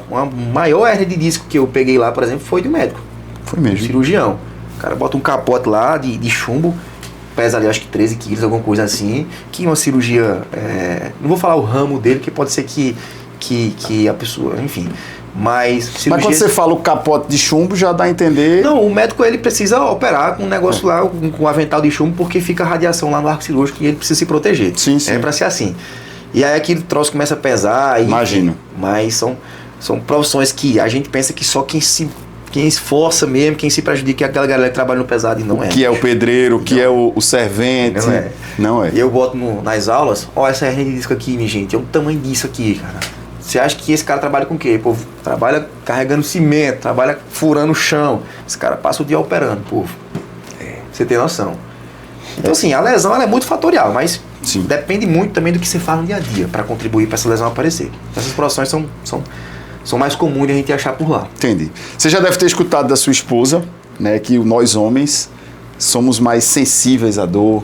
Uma maior hérnia de disco que eu peguei lá, por exemplo, foi de um médico. Foi mesmo? Cirurgião. O cara bota um capote lá de chumbo, pesa ali acho que 13 quilos, alguma coisa assim. Que uma cirurgia... não vou falar o ramo dele, que pode ser que a pessoa... Enfim... Mas quando você fala o capote de chumbo, já dá a entender... Não, o médico ele precisa operar com um negócio lá, com um avental de chumbo, porque fica radiação lá no arco cirúrgico e ele precisa se proteger. Sim. É pra ser assim. E aí aquele troço começa a pesar. Imagino. Mas são profissões que a gente pensa que só quem quem esforça mesmo, quem se prejudica é aquela galera que trabalha no pesado e não é. Que é o pedreiro, que é o servente. Não é. Não é. E eu boto nas aulas, ó, essa hernia de disco aqui, minha gente, é o tamanho disso aqui, cara. Você acha que esse cara trabalha com o quê? Pô, trabalha carregando cimento, trabalha furando o chão. Esse cara passa o dia operando, povo. Você tem noção. Então, assim, a lesão ela é muito fatorial, mas Sim. depende muito também do que você faz no dia a dia para contribuir para essa lesão aparecer. Essas profissões são mais comuns de a gente achar por lá. Entendi. Você já deve ter escutado da sua esposa, né, que nós homens somos mais sensíveis à dor.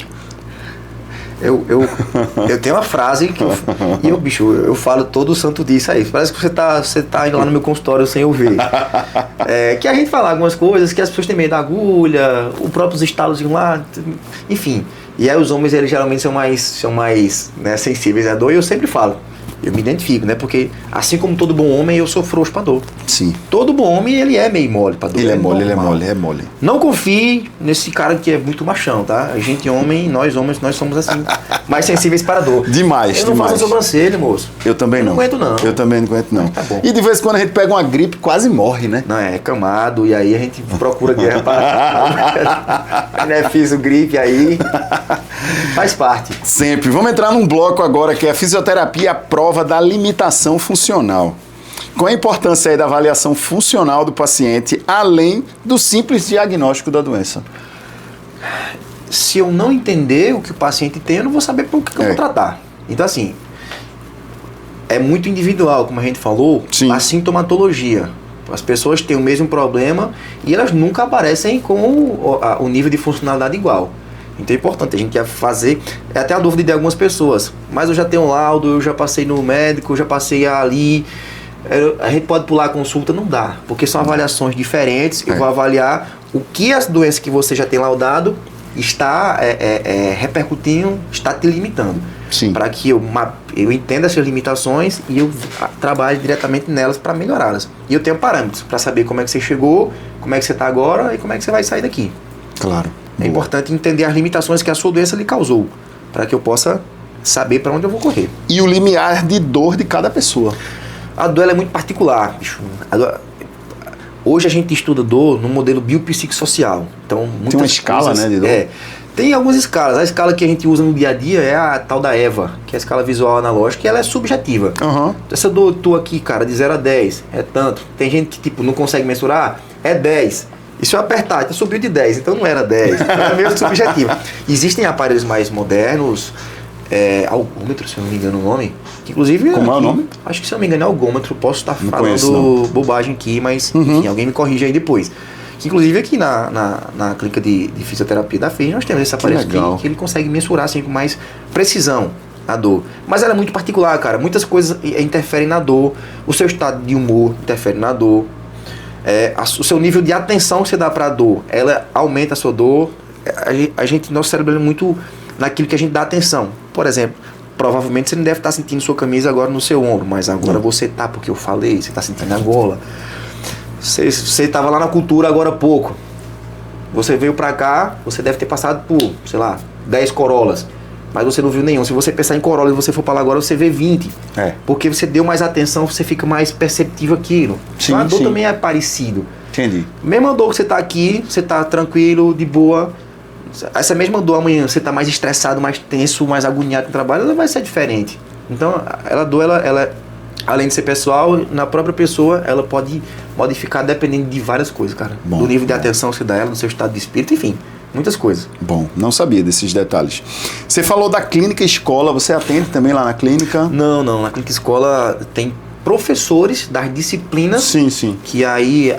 Eu tenho uma frase que eu falo todo santo dia isso aí. Parece que você tá indo lá no meu consultório sem eu ver. Que a gente fala algumas coisas que as pessoas têm medo da agulha, os próprios estalos lá, enfim. E aí os homens eles geralmente são mais né, sensíveis à dor e eu sempre falo. Eu me identifico, né? Porque assim como todo bom homem, eu sou frouxo pra dor. Sim. Todo bom homem, ele é meio mole pra dor. Ele é mole. Não confie nesse cara que é muito machão, tá? A gente homem, nós homens, nós somos assim, mais sensíveis para a dor. Demais, eu não faço sobrancelha, moço. Eu também não. Não aguento, não. Eu também não aguento, não. Mas tá bom. E de vez em quando a gente pega uma gripe, quase morre, né? Não, é camado, e aí a gente procura guerra para benefício, gripe aí. Faz parte. Sempre. Vamos entrar num bloco agora que é a fisioterapia à prova da limitação funcional. Qual a importância aí da avaliação funcional do paciente, além do simples diagnóstico da doença? Se eu não entender o que o paciente tem, eu não vou saber por que eu vou tratar. Então, assim, é muito individual, como a gente falou, Sim. a sintomatologia. As pessoas têm o mesmo problema e elas nunca aparecem com o nível de funcionalidade igual. Então é importante a gente fazer, é até a dúvida de algumas pessoas, mas eu já tenho um laudo, eu já passei no médico, eu já passei ali, a gente pode pular a consulta? Não dá, porque são avaliações diferentes, eu vou avaliar o que as doenças que você já tem laudado está repercutindo, está te limitando. Para que eu entenda essas limitações e eu trabalhe diretamente nelas para melhorá-las. E eu tenho parâmetros para saber como é que você chegou, como é que você está agora e como é que você vai sair daqui. Claro. É importante entender as limitações que a sua doença lhe causou, para que eu possa saber para onde eu vou correr. E o limiar de dor de cada pessoa. A dor ela é muito particular, bicho. Hoje a gente estuda dor no modelo biopsicossocial. Então, tem uma escala, né, de dor? Tem algumas escalas. A escala que a gente usa no dia a dia é a tal da EVA, que é a escala visual analógica, e ela é subjetiva. Uhum. Essa dor tua aqui, cara, de 0 a 10, é tanto. Tem gente que tipo, não consegue mensurar, é 10. E se eu apertar, então subiu de 10, então não era 10, então é meio subjetivo. Existem aparelhos mais modernos, algômetro, se eu não me engano o nome, que inclusive... Como é o nome? Acho que se eu não me engano é algômetro, posso estar não conheço, falando bobagem aqui, mas enfim, alguém me corrige aí depois. Que inclusive aqui na clínica de fisioterapia da FES nós temos esse aparelho que ele consegue mensurar assim, com mais precisão a dor. Mas ela é muito particular, cara, muitas coisas interferem na dor, o seu estado de humor interfere na dor. O seu nível de atenção que você dá para a dor, ela aumenta a sua dor. Nosso cérebro é muito naquilo que a gente dá atenção. Por exemplo, provavelmente você não deve estar sentindo sua camisa agora no seu ombro, mas agora você tá, porque eu falei, você está sentindo a gola. Você estava lá na cultura agora há pouco. Você veio para cá, você deve ter passado por, sei lá, 10 Corollas. Mas você não viu nenhum. Se você pensar em Corolla e você for para lá agora, você vê 20. Porque você deu mais atenção, você fica mais perceptivo aquilo. Sim, a dor também é parecido. Entendi. Mesma dor que você tá aqui, você tá tranquilo, de boa. Essa mesma dor amanhã, você tá mais estressado, mais tenso, mais agoniado no trabalho, ela vai ser diferente. Então, ela além de ser pessoal, na própria pessoa, ela pode modificar dependendo de várias coisas, cara. Do nível de atenção que você dá ela, do seu estado de espírito, enfim. Muitas coisas. Bom, não sabia desses detalhes. Você falou da clínica escola, você atende também lá na clínica? Não, na clínica escola tem professores das disciplinas sim. que aí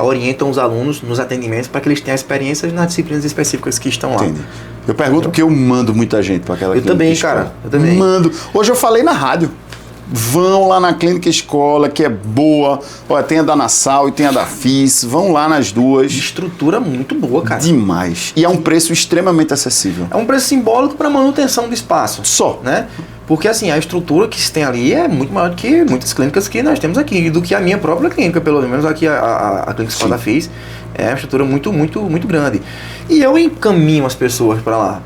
orientam os alunos nos atendimentos para que eles tenham experiências nas disciplinas específicas que estão lá. Entendi. Eu pergunto porque eu mando muita gente para aquela clínica também, escola. cara. Eu também. Mando. Hoje eu falei na rádio. Vão lá na clínica escola, que é boa. Olha, tem a da Nassau e tem a da FIS. Vão lá nas duas. Estrutura muito boa, cara. Demais. E é um preço extremamente acessível. É um preço simbólico para manutenção do espaço. Só. Né? Porque assim, a estrutura que se tem ali é muito maior do que muitas clínicas que nós temos aqui. Do que a minha própria clínica, pelo menos aqui a clínica escola da FIS. É uma estrutura muito, muito, muito grande. E eu encaminho as pessoas para lá.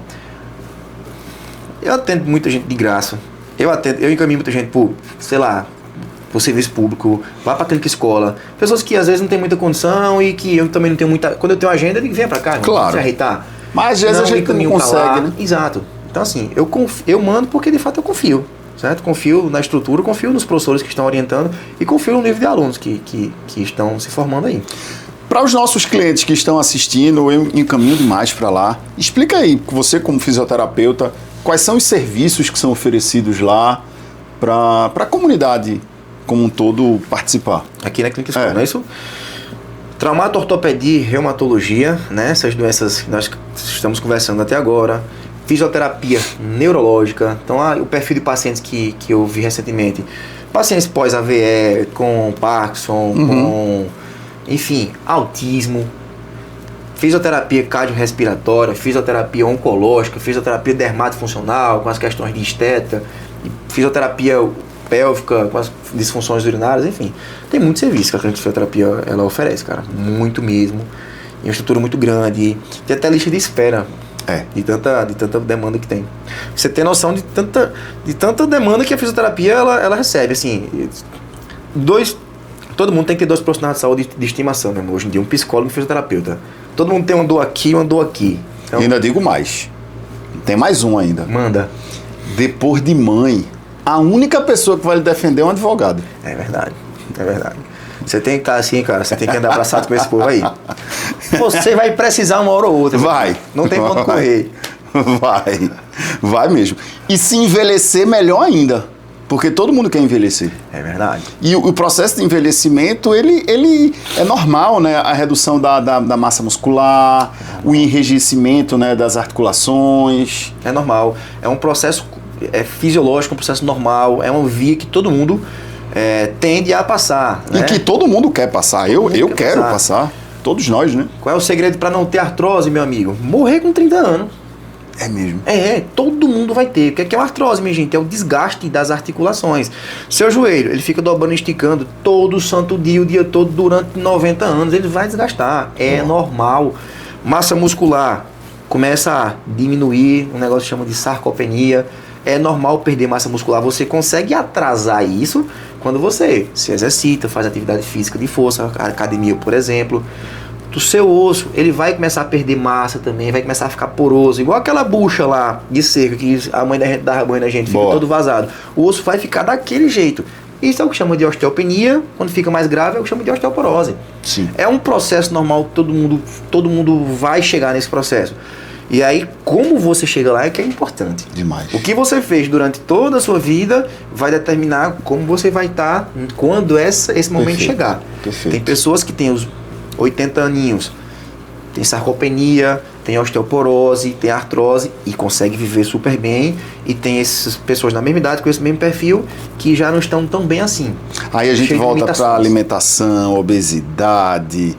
Eu atendo muita gente de graça. Eu encaminho muita gente por, sei lá, pro serviço público, vá pra clínica escola. Pessoas que às vezes não tem muita condição e que eu também não tenho muita... Quando eu tenho agenda, eu digo, venha pra cá, claro. Se ajeitar. Mas às vezes a gente não consegue, né? Exato. Então assim, eu mando porque de fato eu confio. Certo? Confio na estrutura, confio nos professores que estão orientando e confio no nível de alunos que estão se formando aí. Para os nossos clientes que estão assistindo, eu encaminho demais para lá. Explica aí, você como fisioterapeuta, quais são os serviços que são oferecidos lá para a comunidade como um todo participar. Aqui na Clínica Escola, não é isso? Traumato, ortopedia e reumatologia, né? Essas doenças que nós estamos conversando até agora. Fisioterapia neurológica. Então, o perfil de pacientes que eu vi recentemente. Pacientes pós-AVE, com Parkinson, com, enfim, autismo. Fisioterapia cardiorrespiratória, fisioterapia oncológica, fisioterapia dermatofuncional, com as questões de estética, fisioterapia pélvica, com as disfunções urinárias, enfim. Tem muito serviço que a clínica de fisioterapia ela oferece, cara. Muito mesmo. Em uma estrutura muito grande. Tem até lista de espera. De tanta demanda que tem. Você tem noção de tanta demanda que a fisioterapia ela recebe. Assim, todo mundo tem que ter 2 profissionais de saúde de estimação, né? Hoje em dia, um psicólogo e um fisioterapeuta. Todo mundo tem uma dor aqui e uma dor aqui. Então, e ainda digo mais. Tem mais um ainda. Manda. Depois de mãe, a única pessoa que vai lhe defender é um advogado. É verdade. Você tem que estar assim, cara. Você tem que andar abraçado com esse povo aí. Você vai precisar uma hora ou outra. Vai. Não tem ponto correr. Vai mesmo. E se envelhecer, melhor ainda. Porque todo mundo quer envelhecer. É verdade. E o processo de envelhecimento, ele é normal, né? A redução da massa muscular, o enrijecimento, né, das articulações. É normal. É um processo fisiológico, um processo normal. É uma via que todo mundo tende a passar. E que todo mundo quer passar. Eu quero passar. Todos nós, né? Qual é o segredo para não ter artrose, meu amigo? Morrer com 30 anos. É mesmo? Todo mundo vai ter. O que é uma artrose, minha gente? É o desgaste das articulações. Seu joelho, ele fica dobrando e esticando todo santo dia, o dia todo, durante 90 anos. Ele vai desgastar. É normal. Massa muscular começa a diminuir, um negócio que chama de sarcopenia. É normal perder massa muscular. Você consegue atrasar isso quando você se exercita, faz atividade física de força, academia, por exemplo. Do seu osso, ele vai começar a perder massa também, vai começar a ficar poroso, igual aquela bucha lá de cerca que a mãe da gente dava banho na gente, fica todo vazado. O osso vai ficar daquele jeito. Isso é o que chama de osteopenia. Quando fica mais grave, é o que chama de osteoporose. Sim. É um processo normal, todo mundo vai chegar nesse processo. E aí, como você chega lá é que é importante. Demais. O que você fez durante toda a sua vida vai determinar como você vai estar quando esse momento chegar. Perfeito. Tem pessoas que têm os 80 aninhos, tem sarcopenia, tem osteoporose, tem artrose e consegue viver super bem. E tem essas pessoas na mesma idade, com esse mesmo perfil, que já não estão tão bem assim. Aí a gente volta para alimentação, obesidade,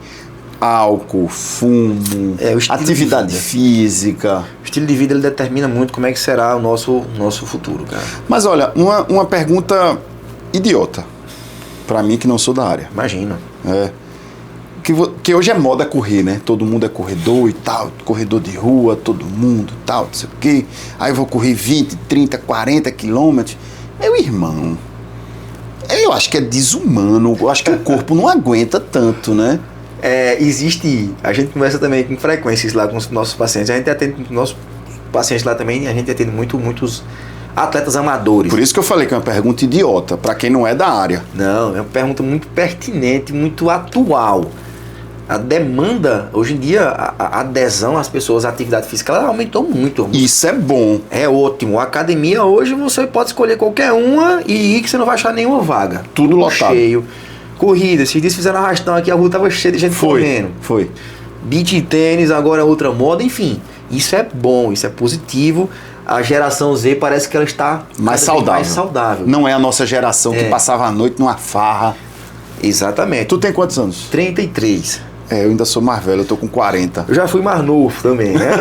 álcool, fumo, atividade física. O estilo de vida ele determina muito como é que será o nosso futuro, cara. Mas olha, uma pergunta idiota, para mim que não sou da área. Imagina. Que hoje é moda correr, né? Todo mundo é corredor e tal, corredor de rua, todo mundo, tal, não sei o quê. Aí eu vou correr 20, 30, 40 quilômetros. Meu irmão, eu acho que é desumano, eu acho que o corpo não aguenta tanto, né? A gente conversa também com frequência lá com os nossos pacientes. A gente atende com nossos pacientes lá também, a gente atende muitos atletas amadores. Por isso que eu falei que é uma pergunta idiota, para quem não é da área. Não, é uma pergunta muito pertinente, muito atual. A demanda, hoje em dia, a adesão às pessoas à atividade física, ela aumentou muito. Isso é bom. É ótimo. A academia hoje você pode escolher qualquer uma e ir que você não vai achar nenhuma vaga. Tudo lotado. Cheio. Corrida, esses dias fizeram arrastão aqui, a rua tava cheia de gente correndo. Foi. Beach tênis, agora é outra moda, enfim. Isso é bom, isso é positivo. A geração Z parece que ela está mais saudável. Não é a nossa geração que passava a noite numa farra. Exatamente. Tu tem quantos anos? 33. Eu ainda sou mais velho, eu tô com 40. Eu já fui mais novo também, né?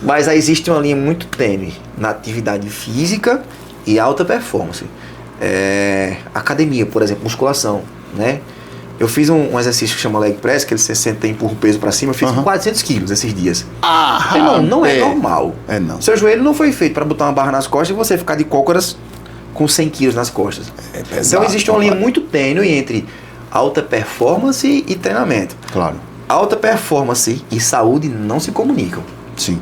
Mas aí existe uma linha muito tênue na atividade física e alta performance. Academia, por exemplo, musculação, né? Eu fiz um exercício que chama leg press, que ele se senta e empurra o peso para cima. Eu fiz 400 quilos esses dias. Não é normal. Não. Seu joelho não foi feito para botar uma barra nas costas e você ficar de cócoras com 100 quilos nas costas. É pesado, então existe uma linha claro. muito tênue entre alta performance e treinamento. Claro. Alta performance e saúde não se comunicam. Sim.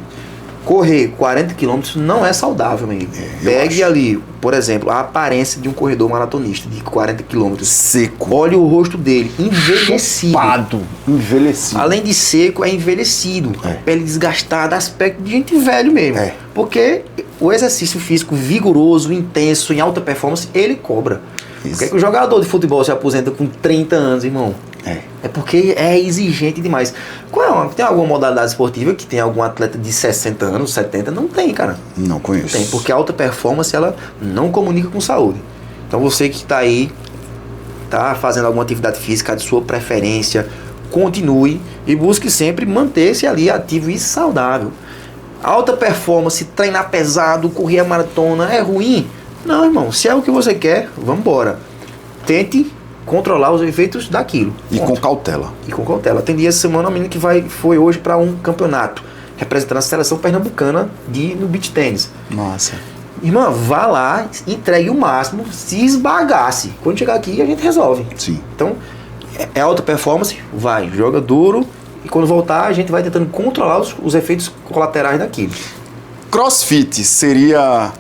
Correr 40 km não é saudável, meu amigo. Pegue ali, por exemplo, a aparência de um corredor maratonista de 40 km. Seco. Olhe o rosto dele, envelhecido. Chupado. Envelhecido. Além de seco, é envelhecido. É. Pele desgastada, aspecto de gente velho mesmo. É. Porque o exercício físico vigoroso, intenso, em alta performance, ele cobra. Por que o jogador de futebol se aposenta com 30 anos, irmão? É porque é exigente demais. Tem alguma modalidade esportiva que tem algum atleta de 60 anos, 70? Não tem, cara. Não conheço. Tem, porque a alta performance, ela não comunica com saúde. Então você que está aí, tá fazendo alguma atividade física de sua preferência, continue e busque sempre manter-se ali ativo e saudável. Alta performance, treinar pesado, correr a maratona, é ruim? Não, irmão. Se é o que você quer, vamos embora. Tente controlar os efeitos daquilo. E com cautela. E com cautela. Tem dia essa semana, uma menina que foi hoje para um campeonato, representando a seleção pernambucana no beach tênis. Nossa. Irmã, vá lá, entregue o máximo, se esbagace. Quando chegar aqui, a gente resolve. Sim. Então, é alta performance, vai, joga duro, e quando voltar, a gente vai tentando controlar os efeitos colaterais daquilo. CrossFit seria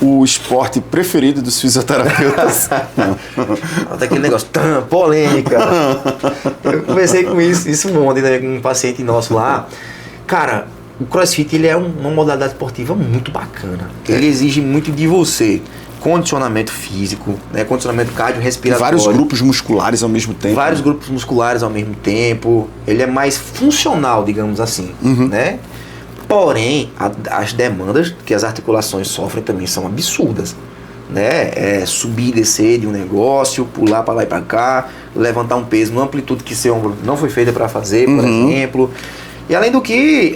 o esporte preferido dos fisioterapeutas? Até aquele negócio, polêmica. Eu conversei com isso um monte, né, com um paciente nosso lá. Cara, o CrossFit ele é uma modalidade esportiva muito bacana. Ele exige muito de você. Condicionamento físico, né, condicionamento cardiorrespiratório. Vários grupos musculares ao mesmo tempo. Vários grupos musculares ao mesmo tempo. Ele é mais funcional, digamos assim, né? Porém, as demandas que as articulações sofrem também são absurdas, né? Subir e descer de um negócio, pular para lá e para cá, levantar um peso numa amplitude que seu ombro não foi feita para fazer, por exemplo. E além do que,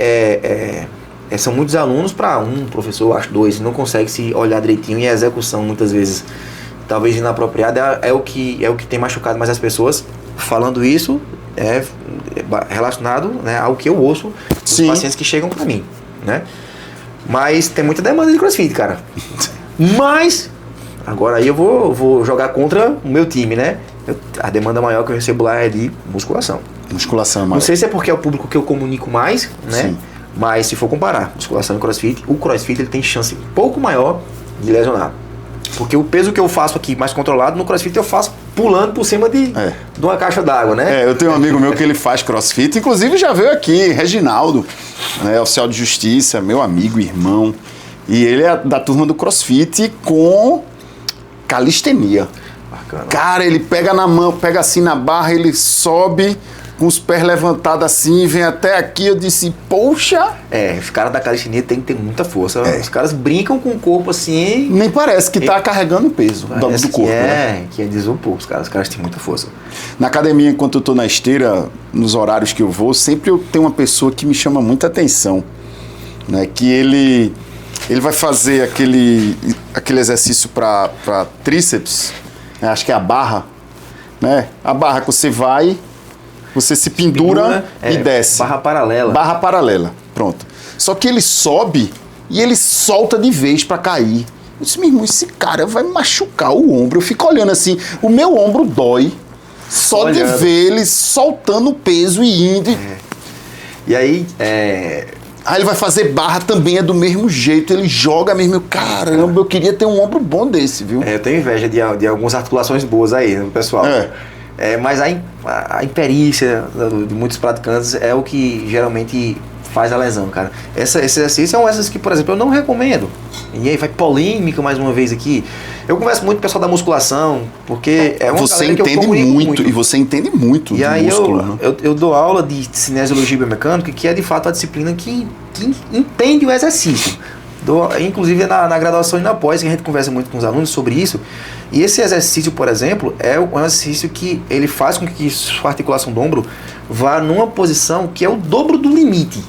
são muitos alunos para um professor, acho dois, não consegue se olhar direitinho, e a execução muitas vezes, talvez inapropriada, é o que tem machucado mais as pessoas. Falando isso, é relacionado, né, ao que eu ouço dos pacientes que chegam para mim, né? Mas tem muita demanda de CrossFit, cara. Mas, agora aí eu vou jogar contra o meu time, né? A demanda maior que eu recebo lá é de musculação. Musculação é maior. Não sei se é porque é o público que eu comunico mais, né? Sim. Mas se for comparar musculação e CrossFit, o CrossFit ele tem chance um pouco maior de lesionar. Porque o peso que eu faço aqui mais controlado, no CrossFit eu faço pulando por cima de uma caixa d'água, né? Eu tenho um amigo meu que ele faz CrossFit, inclusive já veio aqui, Reginaldo, oficial de justiça, meu amigo, irmão. E ele é da turma do CrossFit com calistenia. Bacana. Cara, ele pega na mão, pega assim na barra, ele sobe com os pés levantados assim, vem até aqui. Eu disse, poxa! Os caras da calistenia tem que ter muita força. Os caras brincam com o corpo assim. Nem parece que tá carregando peso do corpo. Que é desopor. Os caras têm muita força. Na academia, enquanto eu tô na esteira, nos horários que eu vou, sempre eu tenho uma pessoa que me chama muita atenção, né? Que ele vai fazer aquele exercício para tríceps, né? Acho que é a barra, né? A barra que você se pendura e desce. Barra paralela. Barra paralela, pronto. Só que ele sobe e ele solta de vez para cair. Eu disse, meu irmão, esse cara vai machucar o ombro. Eu fico olhando assim, o meu ombro dói só de ver ele soltando o peso e indo. E aí, Aí ele vai fazer barra também, é do mesmo jeito, ele joga mesmo. Caramba, eu queria ter um ombro bom desse, viu? Eu tenho inveja de algumas articulações boas aí, no pessoal. Mas a imperícia de muitos praticantes é o que geralmente faz a lesão, cara. Esse exercício é um exercício que, por exemplo, eu não recomendo. E aí vai polêmica mais uma vez aqui. Eu converso muito com o pessoal da musculação, porque é uma você galera que eu entende comunico muito. E você entende muito e de aí músculo, né? eu dou aula de cinesiologia biomecânica, que é de fato a disciplina que entende o exercício. Inclusive na graduação e na pós, que a gente conversa muito com os alunos sobre isso. E esse exercício, por exemplo, é um exercício que ele faz com que sua articulação do ombro vá numa posição que é o dobro do limite.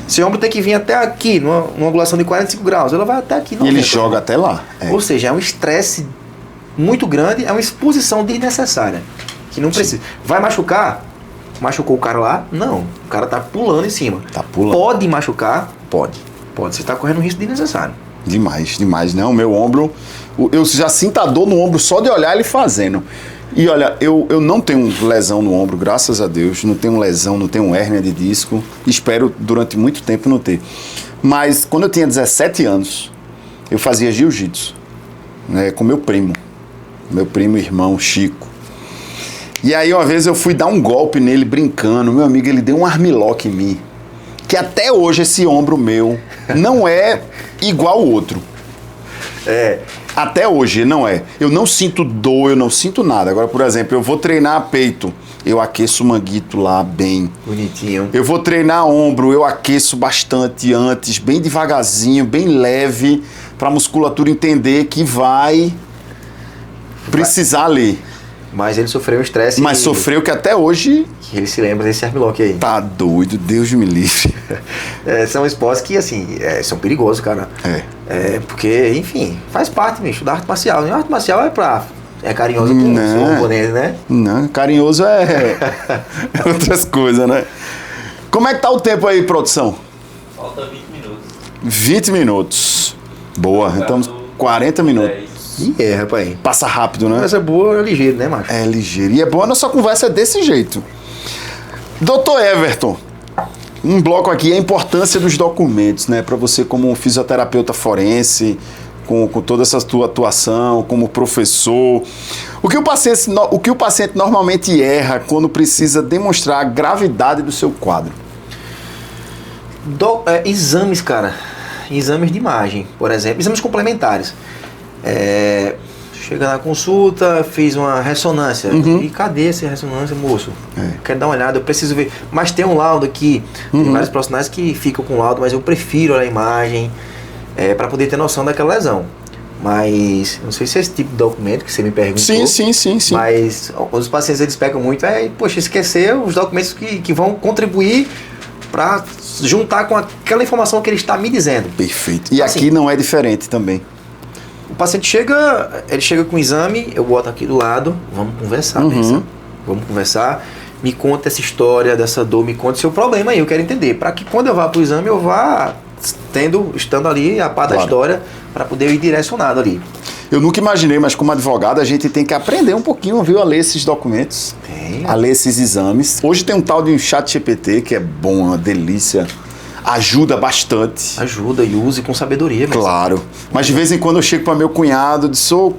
Seu ombro tem que vir até aqui, numa angulação de 45 graus. Ela vai até aqui. E ele joga até lá. Ou seja, é um estresse muito grande, é uma exposição desnecessária. Que não precisa. Vai machucar? Machucou o cara lá? Não. O cara tá pulando em cima. Tá pulando. Pode machucar? Pode. Você está correndo um risco desnecessário. Demais, demais, né? O meu ombro, eu já sinto a dor no ombro só de olhar ele fazendo. E olha, eu não tenho lesão no ombro, graças a Deus. Não tenho lesão, não tenho hérnia de disco. Espero durante muito tempo não ter. Mas quando eu tinha 17 anos, eu fazia jiu-jitsu, né, com meu primo irmão Chico. E aí uma vez eu fui dar um golpe nele brincando, meu amigo, ele deu um armlock em mim, que até hoje esse ombro meu não é igual ao outro. Até hoje não é. Eu não sinto dor, eu não sinto nada. Agora, por exemplo, eu vou treinar peito, eu aqueço o manguito lá bem. Bonitinho. Eu vou treinar ombro, eu aqueço bastante antes, bem devagarzinho, bem leve, para a musculatura entender que vai precisar ali. Mas ele sofreu um estresse. Mas sofreu que até hoje... Que ele se lembra desse armlock aí. Tá doido, Deus me livre. São esportes que, assim, são perigosos, cara. Porque, enfim, faz parte, bicho, da arte marcial. E a arte marcial é carinhoso com o seu oponente, né? Não, carinhoso é outras coisas, né? Como é que tá o tempo aí, produção? Falta 20 minutos. 20 minutos. Boa, então 40 minutos. Rapaz. Passa rápido, né? Conversa boa é ligeiro, né, macho? É ligeiro. E é boa a nossa conversa desse jeito. Doutor Everton, um bloco aqui, a importância dos documentos, né? Para você como um fisioterapeuta forense, com toda essa tua atuação, como professor. O que o paciente normalmente erra quando precisa demonstrar a gravidade do seu quadro? Exames, cara. Exames de imagem, por exemplo. Exames complementares. Chega na consulta, fiz uma ressonância. E cadê essa ressonância, moço? Quero dar uma olhada, eu preciso ver. Mas tem um laudo aqui. Tem vários profissionais que ficam com laudo, mas eu prefiro olhar a imagem para poder ter noção daquela lesão. Mas não sei se é esse tipo de documento que você me perguntou. Sim. Mas os pacientes eles pegam muito, esquecer os documentos que vão contribuir para juntar com aquela informação que ele está me dizendo. Perfeito. E assim, aqui não é diferente também. O paciente chega com o exame, eu boto aqui do lado, vamos conversar, vamos conversar, me conta essa história dessa dor, me conta o seu problema aí, eu quero entender, para que quando eu vá para o exame eu vá estando ali a par da história, para poder ir direcionado ali. Eu nunca imaginei, mas como advogado a gente tem que aprender um pouquinho, viu, a ler esses documentos, a ler esses exames. Hoje tem um tal de ChatGPT que é bom, uma delícia. Ajuda bastante. Ajuda e use com sabedoria. Claro. Mas de vez em quando eu chego para meu cunhado e disse, ô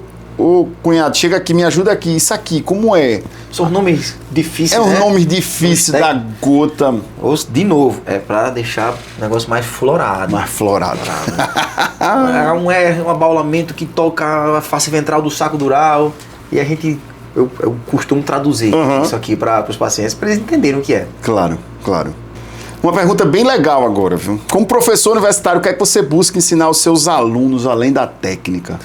cunhado, chega aqui, me ajuda aqui. Isso aqui, como é? São nomes difíceis, né? É um nome difícil da gota. De novo, é para deixar o negócio mais florado. Mais florado. É um abaulamento que toca a face ventral do saco dural. E eu costumo traduzir isso aqui para os pacientes, para eles entenderem o que é. Claro. Uma pergunta bem legal agora, viu? Como professor universitário, o que é que você busca ensinar aos seus alunos, além da técnica?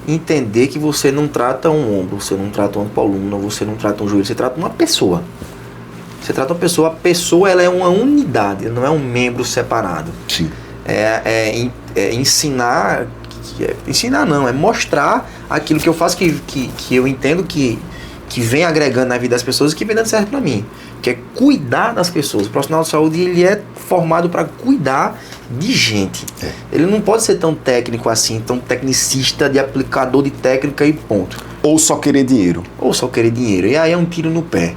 Entender que você não trata um ombro, você não trata uma coluna, você não trata um joelho, você trata uma pessoa. Você trata uma pessoa, a pessoa ela é uma unidade, não é um membro separado. Sim. Ensinar, ensinar não, é mostrar aquilo que eu faço que eu entendo que vem agregando na vida das pessoas e que vem dando certo para mim. Que é cuidar das pessoas. O profissional de saúde ele é formado para cuidar de gente. Ele não pode ser tão técnico assim, tão tecnicista, de aplicador de técnica e ponto. Ou só querer dinheiro. E aí é um tiro no pé.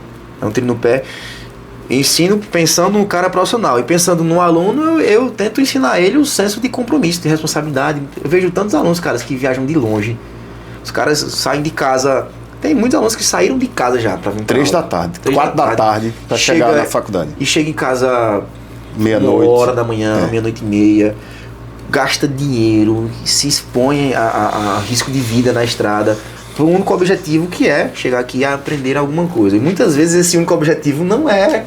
Ensino pensando no cara profissional. E pensando no aluno, eu tento ensinar ele o senso de compromisso, de responsabilidade. Eu vejo tantos alunos, caras, que viajam de longe. Os caras saem de casa... Tem muitos alunos que saíram de casa já para vir 3 da tarde, 4 da tarde para chegar na faculdade. E chega em casa meia-noite, 1h da manhã, meia-noite e meia, gasta dinheiro, se expõe a risco de vida na estrada, por um único objetivo que é chegar aqui e aprender alguma coisa. E muitas vezes esse único objetivo não é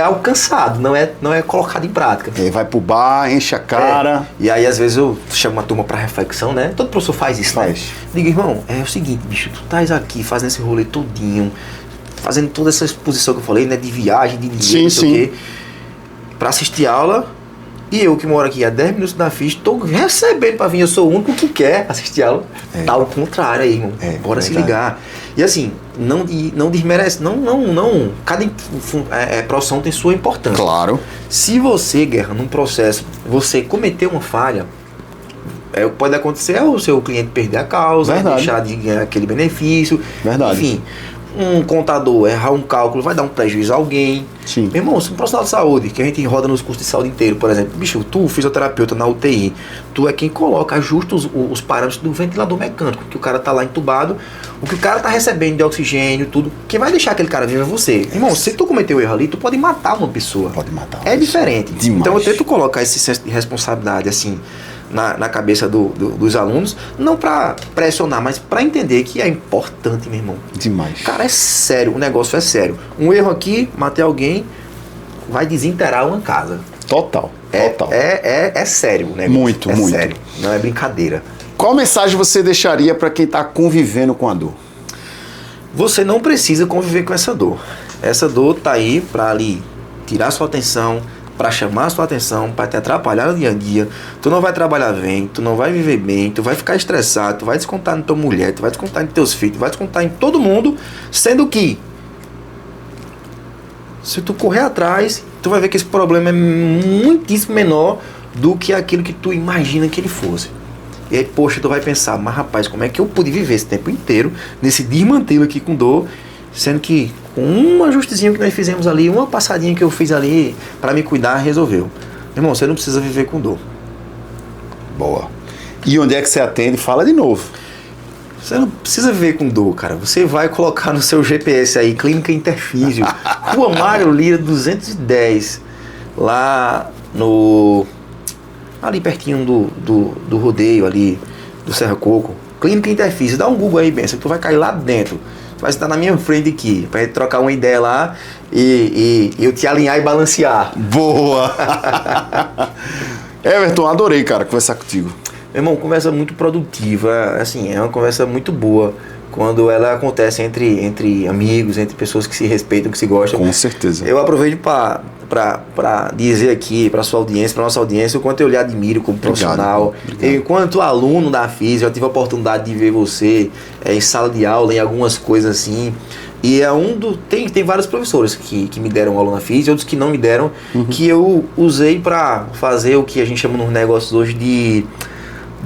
alcançado, não é colocado em prática. Vai pro bar, enche a cara. E aí às vezes eu chamo uma turma pra reflexão, né? Todo professor faz isso, né? Digo, irmão, é o seguinte, bicho, tu estás aqui fazendo esse rolê todinho, fazendo toda essa exposição que eu falei, né? De viagem, de dinheiro, não sei o quê, pra assistir aula, e eu que moro aqui há 10 minutos da ficha, tô recebendo pra vir, eu sou o único que quer assistir aula. Tá ao contrário aí, irmão. Bora se ligar. E assim, não desmerece, não. Cada profissão tem sua importância. Claro. Se você, Guerra, num processo, você cometeu uma falha, Pode acontecer o seu cliente perder a causa, Verdade. deixar de ganhar aquele benefício. Verdade. Enfim, um contador errar um cálculo vai dar um prejuízo a alguém. Sim. Meu irmão, se um profissional de saúde, que a gente roda nos cursos de saúde inteiro, por exemplo, bicho, tu, fisioterapeuta na UTI, tu é quem coloca, ajusta os parâmetros do ventilador mecânico, que o cara tá lá entubado, o que o cara tá recebendo de oxigênio, tudo, quem vai deixar aquele cara vivo é você. Irmão, se tu cometer o erro ali, tu pode matar uma pessoa. Pode matar uma É pessoa. diferente. Demais. Então eu tento colocar esse senso de responsabilidade, assim, na cabeça dos alunos, não para pressionar, mas para entender que é importante, meu irmão. Demais. Cara, é sério, o negócio é sério. Um erro aqui, matei alguém, vai desintegrar uma casa. Total. Total. É sério o negócio. Muito, é muito. sério, não é brincadeira. Qual mensagem você deixaria para quem está convivendo com a dor? Você não precisa conviver com essa dor. Essa dor tá aí para ali tirar sua atenção, para chamar sua atenção, para te atrapalhar no dia a dia. Tu não vai trabalhar bem, tu não vai viver bem, tu vai ficar estressado, tu vai descontar na tua mulher, tu vai descontar em teus filhos, tu vai descontar em todo mundo, sendo que se tu correr atrás, tu vai ver que esse problema é muitíssimo menor do que aquilo que tu imagina que ele fosse. E aí, poxa, tu vai pensar, mas rapaz, como é que eu pude viver esse tempo inteiro nesse desmantelo aqui com dor, sendo que com um ajustezinho que nós fizemos ali, uma passadinha que eu fiz ali para me cuidar, resolveu. Irmão, você não precisa viver com dor. Boa. E onde é que você atende? Fala de novo. Você não precisa viver com dor, cara. Você vai colocar no seu GPS aí, Clínica Interfísio, Rua Magro Lira 210, lá no... ali pertinho do rodeio ali, do Serra Coco. Clínica Interfísio, dá um Google aí, Benção, que tu vai cair lá dentro. Tu vai estar na minha frente aqui, pra gente trocar uma ideia lá e eu te alinhar e balancear. Boa! Everton, adorei, cara, conversar contigo. Meu irmão, conversa muito produtiva, assim, é uma conversa muito boa quando ela acontece entre amigos, entre pessoas que se respeitam, que se gostam. Com certeza. Eu aproveito para dizer aqui para sua audiência, para nossa audiência, o quanto eu lhe admiro como profissional. Obrigado. Eu, enquanto aluno da FIS, eu tive a oportunidade de ver você em sala de aula, em algumas coisas assim. E é tem vários professores que me deram aula na FIS e outros que não me deram, que eu usei para fazer o que a gente chama nos negócios hoje de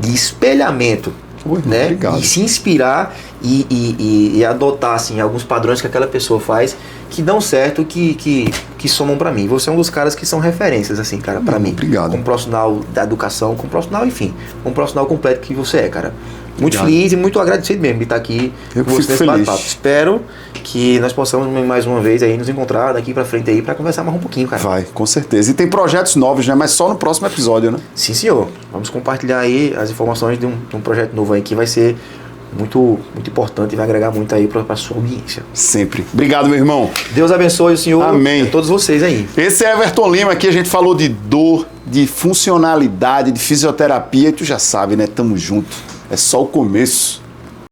espelhamento. Ui, Né? obrigado. E se inspirar e adotar assim, alguns padrões que aquela pessoa faz que dão certo, que somam pra mim. Você é um dos caras que são referências, assim, cara, pra mim. Obrigado. Como profissional da educação, como profissional, enfim, como profissional completo que você é, cara. Muito Obrigado. feliz e muito agradecido mesmo de estar aqui Eu com você fico nesse feliz. bate-papo. Espero que nós possamos mais uma vez aí nos encontrar daqui pra frente aí pra conversar mais um pouquinho, cara. Vai, com certeza. E tem projetos novos, né? Mas só no próximo episódio, né? Sim, senhor. Vamos compartilhar aí as informações de um projeto novo aí que vai ser muito, muito importante e vai agregar muito aí para a sua audiência. Sempre. Obrigado, meu irmão. Deus abençoe o senhor Amém. e a todos vocês aí. Esse é Everton Lima, aqui a gente falou de dor, de funcionalidade, de fisioterapia, e tu já sabe, né? Tamo junto. É só o começo.